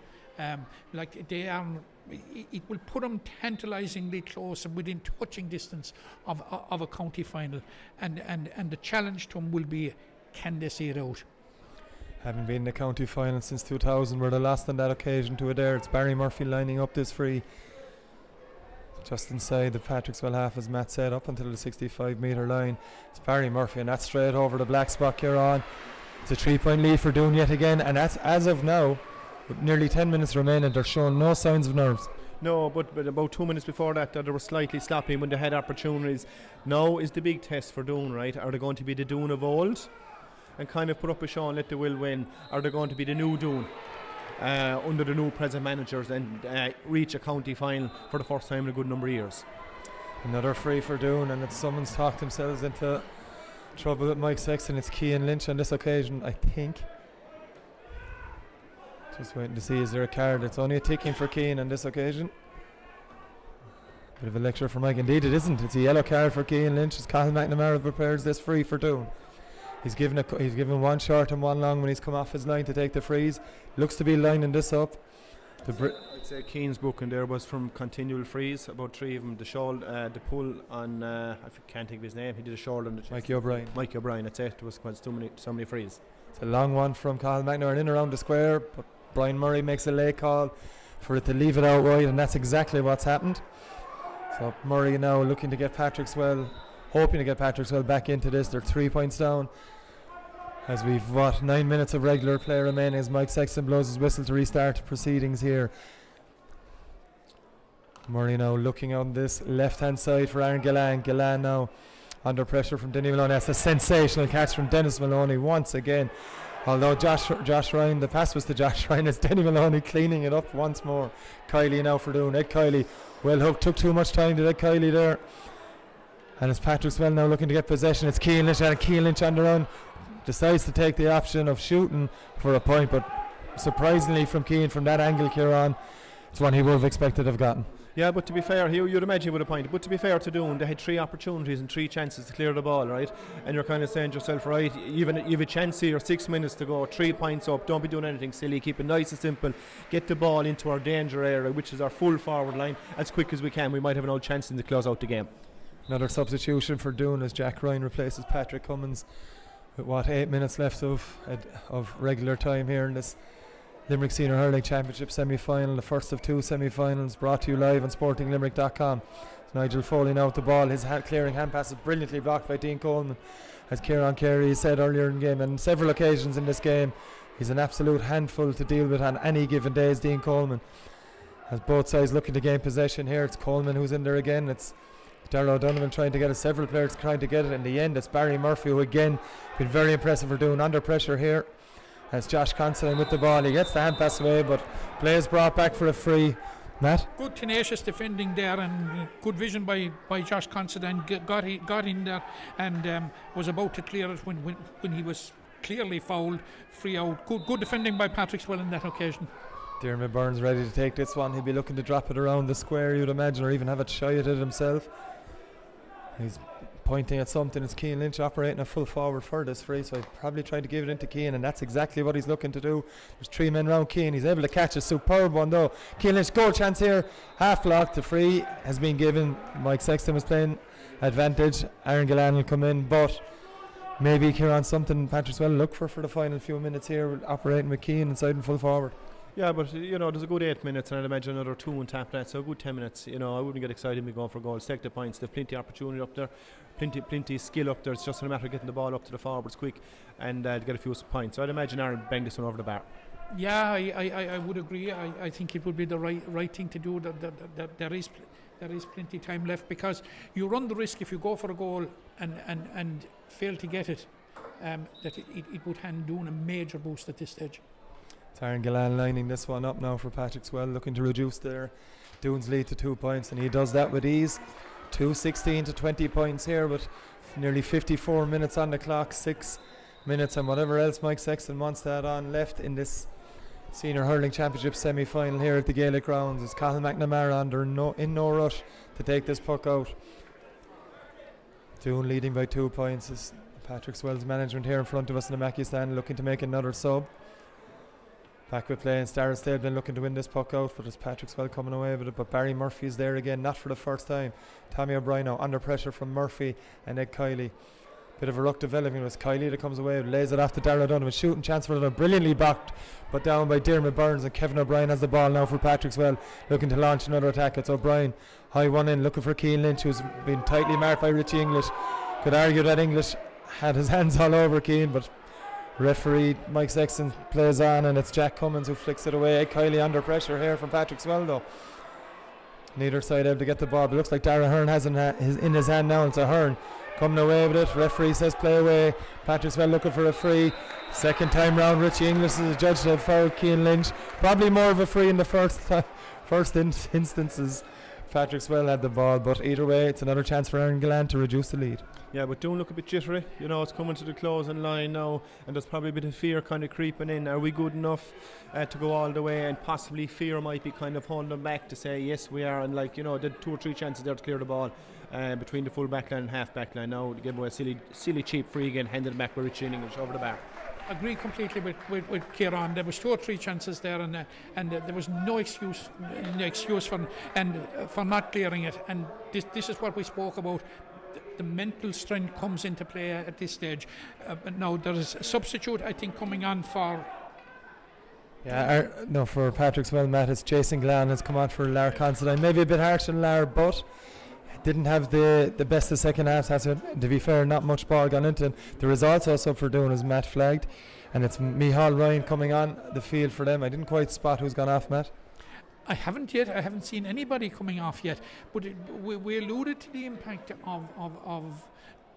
Like they are, it will put them tantalisingly close and within touching distance of a county final, and the challenge to them will be can they see it out? Haven't been in the county final since 2000 where they lost on that occasion to Adair. It's Barry Murphy lining up this free just inside the Patrickswell half, as Matt said, up until the 65-metre line. It's Barry Murphy, and that's straight over the black spot here on. It's a 3-point lead for Doon yet again, and that's as of now, with nearly 10 minutes remaining, they're showing no signs of nerves. No, but about 2 minutes before that, they were slightly sloppy when they had opportunities. Now is the big test for Doon, right? Are they going to be the Doon of old and kind of put up a show and let the will win? Are they going to be the new Doon under the new present managers and reach a county final for the first time in a good number of years? Another free for Doon, and it's someone's talked themselves into trouble with Mike Sexton. It's Cian Lynch on this occasion, I think. Just waiting to see, is there a card? It's only a ticking for Cian on this occasion. Bit of a lecture for Mike. Indeed it isn't. It's a yellow card for Cian Lynch as Cathal McNamara prepares this free for Doon. He's given one short and one long when he's come off his line to take the frees. Looks to be lining this up. I'd say Cian's book in there was from continual frees, about 3 of them. The pull on, I can't think of his name, he did a short on the chest. Mikey O'Brien. Mikey O'Brien, that's it. It was so many frees. It's a long one from Cathal McNamara in around the square, but Brian Murray makes a late call for it to leave it out wide, and that's exactly what's happened. So Murray now looking to get hoping to get Patrickswell back into this. They're 3 points down as we've 9 minutes of regular play remaining as Mike Sexton blows his whistle to restart proceedings here. Murray now looking on this left hand side for Aaron Gillan. Gillan now under pressure from Denny Maloney. That's a sensational catch from Dennis Maloney once again. Although Josh Ryan, the pass was to Josh Ryan, it's Denny Maloney cleaning it up once more. Kiley now for Doon. Ed Kiley, well hooked, took too much time to Ed Kiley there. And it's Patrickswell now looking to get possession. It's Cian Lynch, and Cian Lynch on the run decides to take the option of shooting for a point, but surprisingly from Cian from that angle, Kieran, it's one he would have expected to have gotten. Yeah, but to be fair, you'd imagine he would have pointed. But to be fair to Doon, they had 3 opportunities and 3 chances to clear the ball, right? And you're kind of saying to yourself, right, you've a chance here, 6 minutes to go, 3 points up, don't be doing anything silly, keep it nice and simple, get the ball into our danger area, which is our full forward line, as quick as we can. We might have an old chance to close out the game. Another substitution for Doon as Jack Ryan replaces Patrick Cummins with 8 minutes left of regular time here in this Limerick Senior Hurling Championship Semi Final, the first of 2 semi finals, brought to you live on sportinglimerick.com. Nigel Foley now with the ball. His clearing hand pass is brilliantly blocked by Dean Coleman, as Kieran Carey said earlier in the game, and on several occasions in this game he's an absolute handful to deal with on any given day, is Dean Coleman. As both sides looking to gain possession here, it's Coleman who's in there again. It's Darrell O'Donovan trying to get it, several players trying to get it. In the end, it's Barry Murphy, who again been very impressive for Doon under pressure here. As Josh Considine with the ball, he gets the hand pass away, but play is brought back for a free. Matt? Good tenacious defending there, and good vision by Josh Considine. Got in there and was about to clear it when he was clearly fouled. Free out. Good defending by Patrickswell on that occasion. Dermot Burns ready to take this one. He'll be looking to drop it around the square, you'd imagine, or even have it shy at it himself. He's pointing at something. It's Cian Lynch operating a full forward for this free, so he's probably trying to give it into Cian, and that's exactly what he's looking to do. There's 3 men round Cian. He's able to catch a superb one though. Cian Lynch, goal chance here. Half blocked. The free has been given. Mike Sexton was playing advantage. Aaron Gillan will come in, but maybe Kieran something Patrickswell look for the final few minutes here, operating with Cian inside and full forward. Yeah, but there's a good 8 minutes, and I'd imagine another 2 on tap that, so a good 10 minutes. I wouldn't get excited me going for goals. Take the points. They've plenty of opportunity up there, plenty of skill up there. It's just a matter of getting the ball up to the forwards quick and get a few points. So I'd imagine Aaron bang this one over the bar. Yeah, I would agree. I think it would be the right thing to do. That there is plenty of time left, because you run the risk if you go for a goal and fail to get it, that it would hand Doon a major boost at this stage. It's Aaron Gillan lining this one up now for Patrickswell, looking to reduce their Doon's lead to 2 points, and he does that with ease. 16 to 20 points here, with nearly 54 minutes on the clock, 6 minutes and whatever else Mike Sexton wants to add on left in this Senior Hurling Championship Semi Final here at the Gaelic Grounds. It's Cathal McNamara in no rush to take this puck out. Doon leading by 2 points. Is Patrickswell's management here in front of us in the Mackey stand, looking to make another sub. Back with play, and Starrett Stableman looking to win this puck out, but it's Patrickswell coming away with it. But Barry Murphy is there again, not for the first time. Tommy O'Brien now under pressure from Murphy and Ed Kiley. Bit of a ruck developing. It was Kylie that comes away, lays it off to Darragh Donovan. Shooting chance for it, brilliantly blocked, but down by Diarmuid Burns, and Kevin O'Brien has the ball now for Patrickswell, looking to launch another attack. It's O'Brien, high one in, looking for Keane Lynch, who's been tightly marked by Richie English. Could argue that English had his hands all over Keane, but referee Mike Sexton plays on, and it's Jack Cummins who flicks it away. Kylie under pressure here from Patrickswell though. Neither side able to get the ball, but it looks like Darragh Hearn has it in his hand now, and it's a Hearn coming away with it. Referee says play away. Patrickswell looking for a free. Second time round, Richie English is judged to have fouled Keane Lynch. Probably more of a free in the first instances. Patrickswell had the ball, but either way, it's another chance for Aaron Gillan to reduce the lead. Yeah, but don't look a bit jittery. You know, it's coming to the closing line now, and there's probably a bit of fear kind of creeping in. Are we good enough to go all the way? And possibly fear might be kind of holding them back to say, yes, we are. And like, you know, did 2 or 3 chances there to clear the ball between the full back line and half back line. Now to give away a silly cheap free again, handed it back by Richie English over the bar. Agree completely with Kieran. There was 2 or 3 chances there, and there was no excuse for not clearing it. And this is what we spoke about. The mental strength comes into play at this stage. But now there is a substitute, I think, coming on for. For Patrickswell, Matt, it's Jason Glan has come on for Lar Considine. Maybe a bit harsh on Lar, but didn't have the best of second half. To be fair, not much ball gone into it. The results also for Doon is Matt flagged, and it's Micheál Ryan coming on the field for them. I didn't quite spot who's gone off, Matt. I haven't yet. I haven't seen anybody coming off yet. But we alluded to the impact of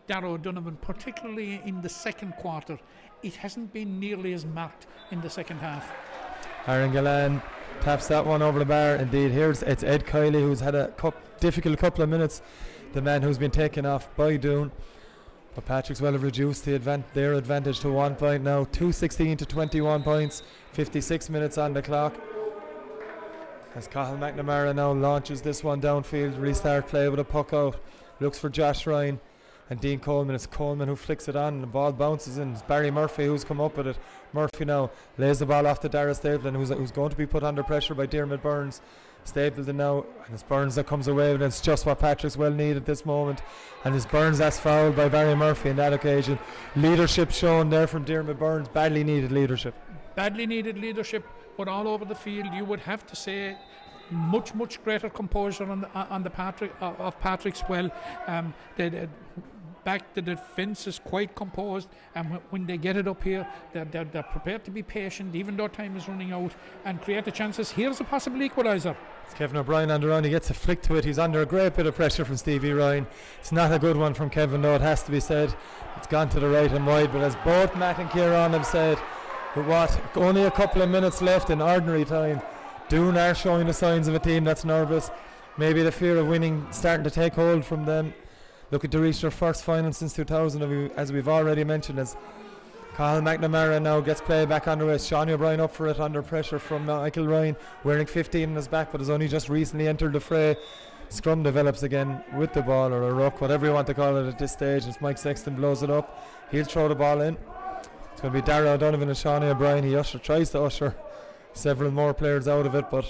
Darragh Donovan, particularly in the second quarter. It hasn't been nearly as marked in the second half. Aaron Gillan taps that one over the bar. Indeed, it's Ed Kiley, who's had a difficult couple of minutes, the man who's been taken off by Doon. But Patrickswell have reduced their advantage to 1 point now, 2:16 to 21 points, 56 minutes on the clock. As Cathal McNamara now launches this one downfield, restart play with a puck out, looks for Josh Ryan and Dean Coleman. It's Coleman who flicks it on, and the ball bounces in. It's Barry Murphy who's come up with it. Murphy now lays the ball off to Dara Stapleton, who's going to be put under pressure by Diarmuid Burns. Stapleton now, and it's Burns that comes away with it. It's just what Patrickswell need at this moment, and it's Burns that's fouled by Barry Murphy on that occasion. Leadership shown there from Diarmuid Burns, badly needed leadership, but all over the field. You would have to say much greater composure on the Patrickswell. Back the defence is quite composed, and when they get it up here, they're prepared to be patient even though time is running out and create the chances. Here's a possible equaliser. It's Kevin O'Brien on the run. He gets a flick to it. He's under a great bit of pressure from Stevie Ryan. It's not a good one from Kevin though, it has to be said. It's gone to the right and wide, but as both Matt and Kieran have said, with only a couple of minutes left in ordinary time, Doon are showing the signs of a team that's nervous. Maybe the fear of winning starting to take hold from them. Looking to reach their first final since 2000, as we've already mentioned, as Cathal McNamara now gets play back on the way. Sean O'Brien up for it under pressure from Michael Ryan, wearing 15 in his back, but has only just recently entered the fray. Scrum develops again with the ball, or a ruck, whatever you want to call it at this stage, as Mike Sexton blows it up. He'll throw the ball in. It's going to be Darragh Donovan and Sean O'Brien. He tries to usher several more players out of it, but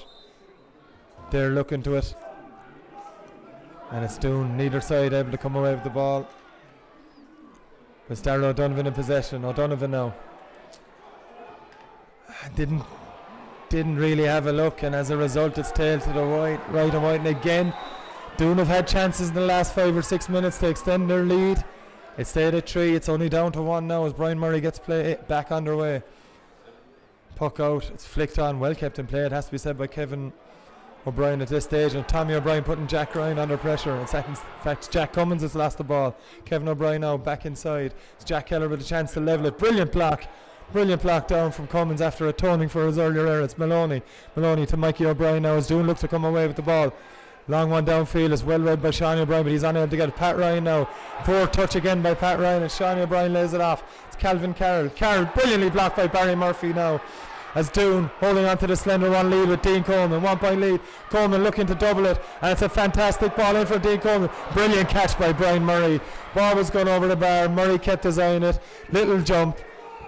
they're looking to it. And it's Doon, neither side able to come away with the ball. It's Darragh O'Donovan in possession. O'Donovan now didn't really have a look, and as a result it's tailed to the right and wide. And again, Doon have had chances in the last 5 or 6 minutes to extend their lead. It stayed at 3. It's only down to 1 now as Brian Murray gets play back underway. Puck out. It's flicked on. Well kept in play, it has to be said, by Kevin O'Brien at this stage, and Tommy O'Brien putting Jack Ryan under pressure. In fact, Jack Cummins has lost the ball. Kevin O'Brien now back inside. It's Jack Keller with a chance to level it. Brilliant block down from Cummins after atoning for his earlier error. It's Maloney to Mikey O'Brien now as Doon looks to come away with the ball. Long one downfield is well read by Sean O'Brien, but he's unable to get it. Pat Ryan now, poor touch again by Pat Ryan, and Sean O'Brien lays it off. It's Calvin Carroll brilliantly blocked by Barry Murphy now, as Doon holding on to the slender 1 lead with Dean Coleman. 1 point lead. Coleman looking to double it, and it's a fantastic ball in for Dean Coleman. Brilliant catch by Brian Murray. Ball was going over the bar. Murray kept his eye on it. Little jump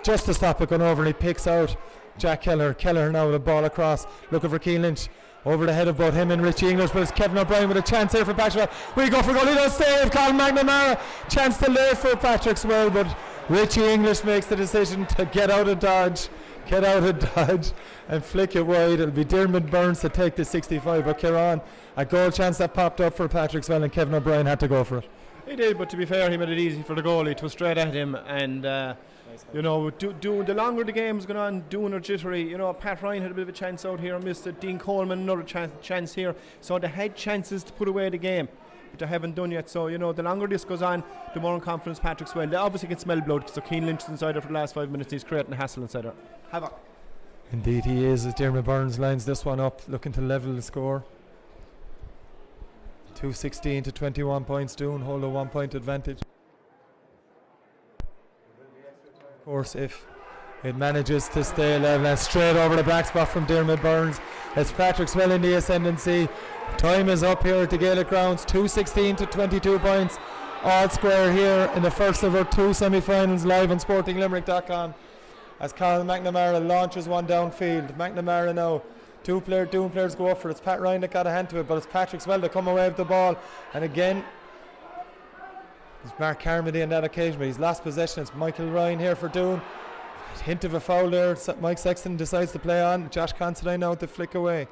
just to stop it going over, and he picks out Jack Keller. Keller now with a ball across, looking for Keane Lynch. over the head of both him and Richie English, but it's Kevin O'Brien with a chance here for Patrickswell. We go for goal, he does save, Colin McNamara, chance to lay for Patrickswell, but Richie English makes the decision to get out of dodge and flick it wide. It'll be Dermot Burns to take the 65, but Kieran, a goal chance that popped up for Patrickswell and Kevin O'Brien had to go for it. He did, but to be fair, he made it easy for the goalie. It was straight at him, and you know, the longer the game's going on, Doon or jittery. You know, Pat Ryan had a bit of a chance out here, missed it. Dean Coleman another chance here. So they had chances to put away the game, but they haven't done yet. So you know, the longer this goes on, the more in confidence Patrickswell. They obviously can smell blood because Keane Lynch is inside there for the last 5 minutes. He's creating a hassle inside there. Havoc. Indeed he is, as Dermot Burns lines this one up, looking to level the score. 2-16 to 21 points. Doon hold a 1 point advantage. Of course, if it manages to stay level, and straight over the back spot from Dermot Burns. It's Patrickswell in the ascendancy. Time is up here at the Gaelic grounds. 2-16 to 22 points. All square here in the first of our 2 semi-finals, live on sportinglimerick.com. As Colin McNamara launches one downfield. McNamara now. Doon players go up for it. It's Pat Ryan that got a hand to it, but it's Patrickswell to come away with the ball. And again, it's Mark Carmody on that occasion, but he's lost possession. It's Michael Ryan here for Doon. Hint of a foul there. Mike Sexton decides to play on. Josh Considine now to flick away.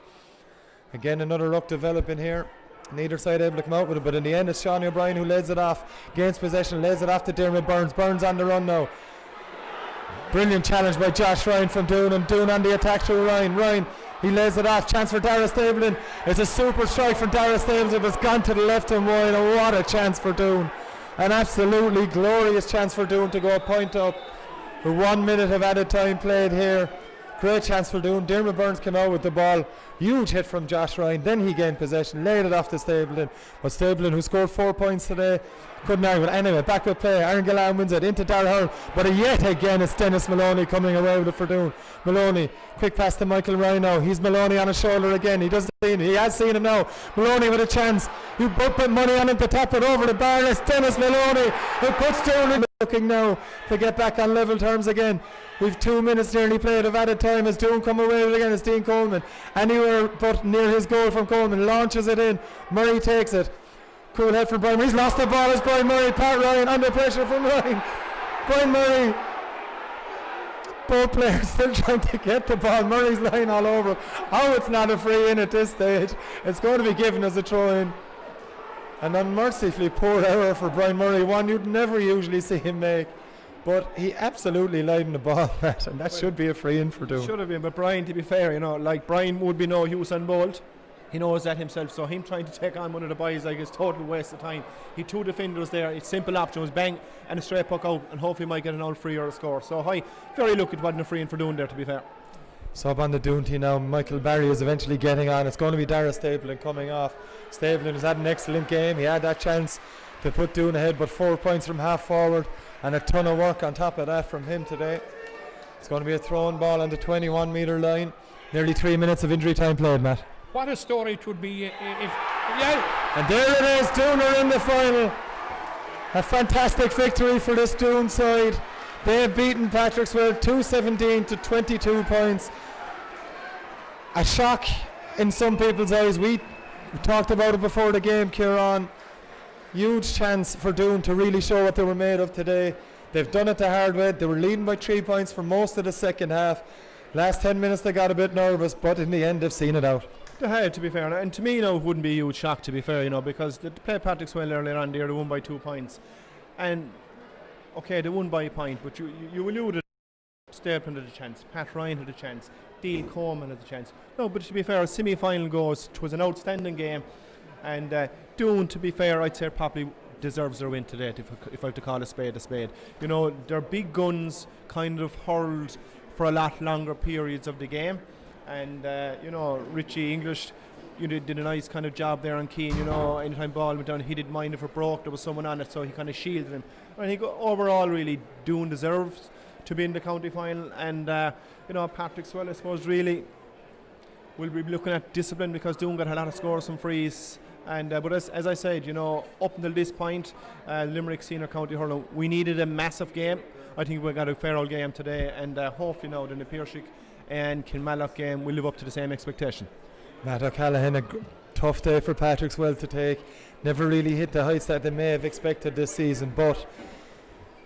Again, another ruck developing here. Neither side able to come out with it, but in the end, it's Sean O'Brien who lays it off. Gains possession, lays it off to Dermot Burns. Burns on the run now. Brilliant challenge by Josh Ryan from Doon, and Doon on the attack through Ryan. Ryan, he lays it off. Chance for Dara Stableton. It's a super strike from Dara Stableton. It was gone to the left and wide, and what a chance for Doon. An absolutely glorious chance for Doon to go a point up. With 1 minute of added time played here. Great chance for Doon. Dermot Burns came out with the ball. Huge hit from Josh Ryan. Then he gained possession, laid it off to Stapleton. But Stapleton, who scored 4 points today, couldn't argue. But anyway, back with play. Aaron Gillan wins it into Darragh Hurl. But yet again, it's Dennis Maloney coming away with it for Doon. Maloney, quick pass to Michael Ryan now. He's Maloney on his shoulder again. He doesn't see him. He has seen him now. Maloney with a chance. You put money on him to tap it over the bar. It's Dennis Maloney who puts Doon in. Looking now to get back on level terms again. We've 2 minutes nearly played of added time as Doon come away with it again. It's Dean Coleman. Anywhere but near his goal from Coleman. Launches it in. Murray takes it. Cool head from Brian. He's lost the ball as Brian Murray. Pat Ryan under pressure from Ryan. Brian Murray. Both players still trying to get the ball. Murray's lying all over. Oh, it's not a free in at this stage. It's going to be given as a throw in. An unmercifully poor error for Brian Murray, one you'd never usually see him make. But he absolutely lied in the ball, Matt, and that should be a free in for Doon. Should have been, but Brian, to be fair, you know, like Brian would be no Usain Bolt. He knows that himself, so him trying to take on one of the boys like it's total waste of time. He 2 defenders there, it's simple option was bang and a straight puck out, and hopefully might get an all free or a score. So very lucky it wasn't a free in for Doon there, to be fair. Sub on the Doon team now. Michael Barry is eventually getting on. It's going to be Dara Stapleton coming off. Stapleton has had an excellent game. He had that chance to put Doon ahead, but 4 points from half forward and a ton of work on top of that from him today. It's going to be a thrown ball on the 21 metre line. Nearly 3 minutes of injury time played, Matt. What a story it would be if yeah. And there it is, Doon are in the final. A fantastic victory for this Doon side. They have beaten Patrickswell 2-17 to 22 points. A shock in some people's eyes. We talked about it before the game, Kieran. Huge chance for Doon to really show what they were made of today. They've done it the hard way. They were leading by 3 points for most of the second half. Last 10 minutes they got a bit nervous, but in the end they've seen it out. They had, to be fair, and to me, you know, it wouldn't be a huge shock, to be fair, you know, because they played Patrickswell earlier on there. They won by 2 points, and okay, they won by a point, but you alluded. Stapleton had a chance, Pat Ryan had a chance, Dean Coleman had a chance. No, but to be fair, a semi-final goes. It was an outstanding game, and Doon, to be fair, I'd say probably deserves their win today, if I have to call a spade a spade. You know, their big guns kind of hurled for a lot longer periods of the game, and you know, Richie English, you know, did a nice kind of job there on Keane. You know, anytime ball went down, he didn't mind if it broke, there was someone on it, so he kind of shielded him. I think overall, really, Doon deserves to be in the county final, and you know, Patrickswell, I suppose, really will be looking at discipline, because Doon got a lot of scores and frees. And but as I said, you know, up until this point, Limerick Senior County Hurling, we needed a massive game. I think we got a fair old game today, and hopefully now the Piershick and Kilmallock game will live up to the same expectation. Matt O'Callaghan, tough day for Patrickswell to take. Never really hit the heights that they may have expected this season, but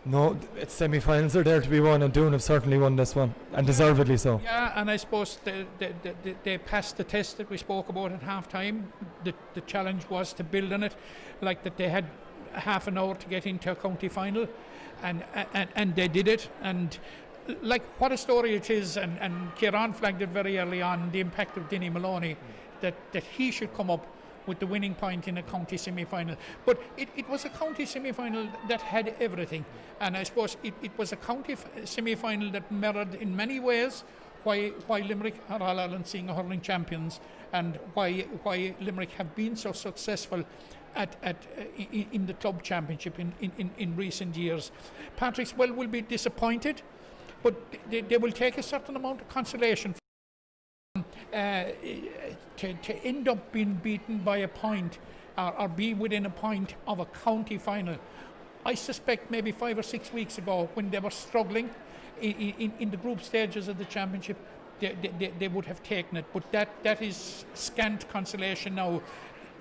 no, it's semi-finals are there to be won, and Doon have certainly won this one, and deservedly so. Yeah, and I suppose they passed the test that we spoke about at half-time. The challenge was to build on it, like that they had half an hour to get into a county final, and they did it. And like what a story it is, and Kieran flagged it very early on, the impact of Denny Maloney, that he should come up with the winning point in a county semi-final. But it was a county semi-final that had everything, and I suppose it was a county semi-final that mirrored in many ways why Limerick are All-Ireland Senior Hurling champions, and why Limerick have been so successful in the club championship in recent years. Patrickswell will be disappointed, but they will take a certain amount of consolation to end up being beaten by a point, or be within a point of a county final. I suspect maybe 5 or 6 weeks ago, when they were struggling in the group stages of the championship, they would have taken it. But that is scant consolation now.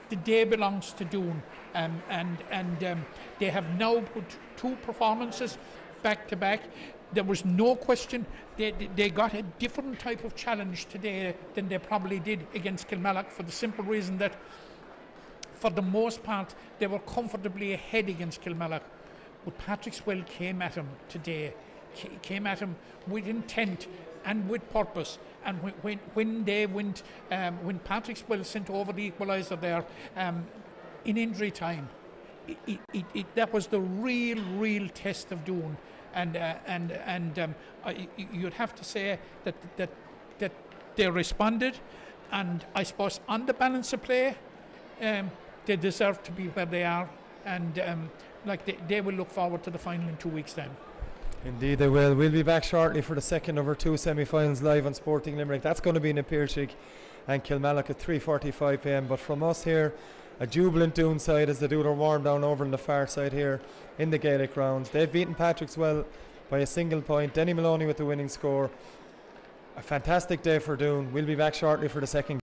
The day belongs to Doon, and they have now put 2 performances back to back. There was no question they got a different type of challenge today than they probably did against Kilmallock, for the simple reason that for the most part they were comfortably ahead against Kilmallock. But Patrickswell came at him today, came at him with intent and with purpose. And when they went, when Patrickswell sent over the equaliser there in injury time, that was the real test of Doon. And you'd have to say that they responded, and I suppose on the balance of play, they deserve to be where they are, and they will look forward to the final in 2 weeks' time. Indeed they will. We'll be back shortly for the second of our 2 semi-finals live on Sporting Limerick. That's going to be in Apirchig and Kilmallock at 3:45 p.m. But from us here, a jubilant Doon side as they do their warm down over on the far side here in the Gaelic grounds. They've beaten Patrickswell by a single point. Denny Maloney with the winning score. A fantastic day for Doon. We'll be back shortly for the second.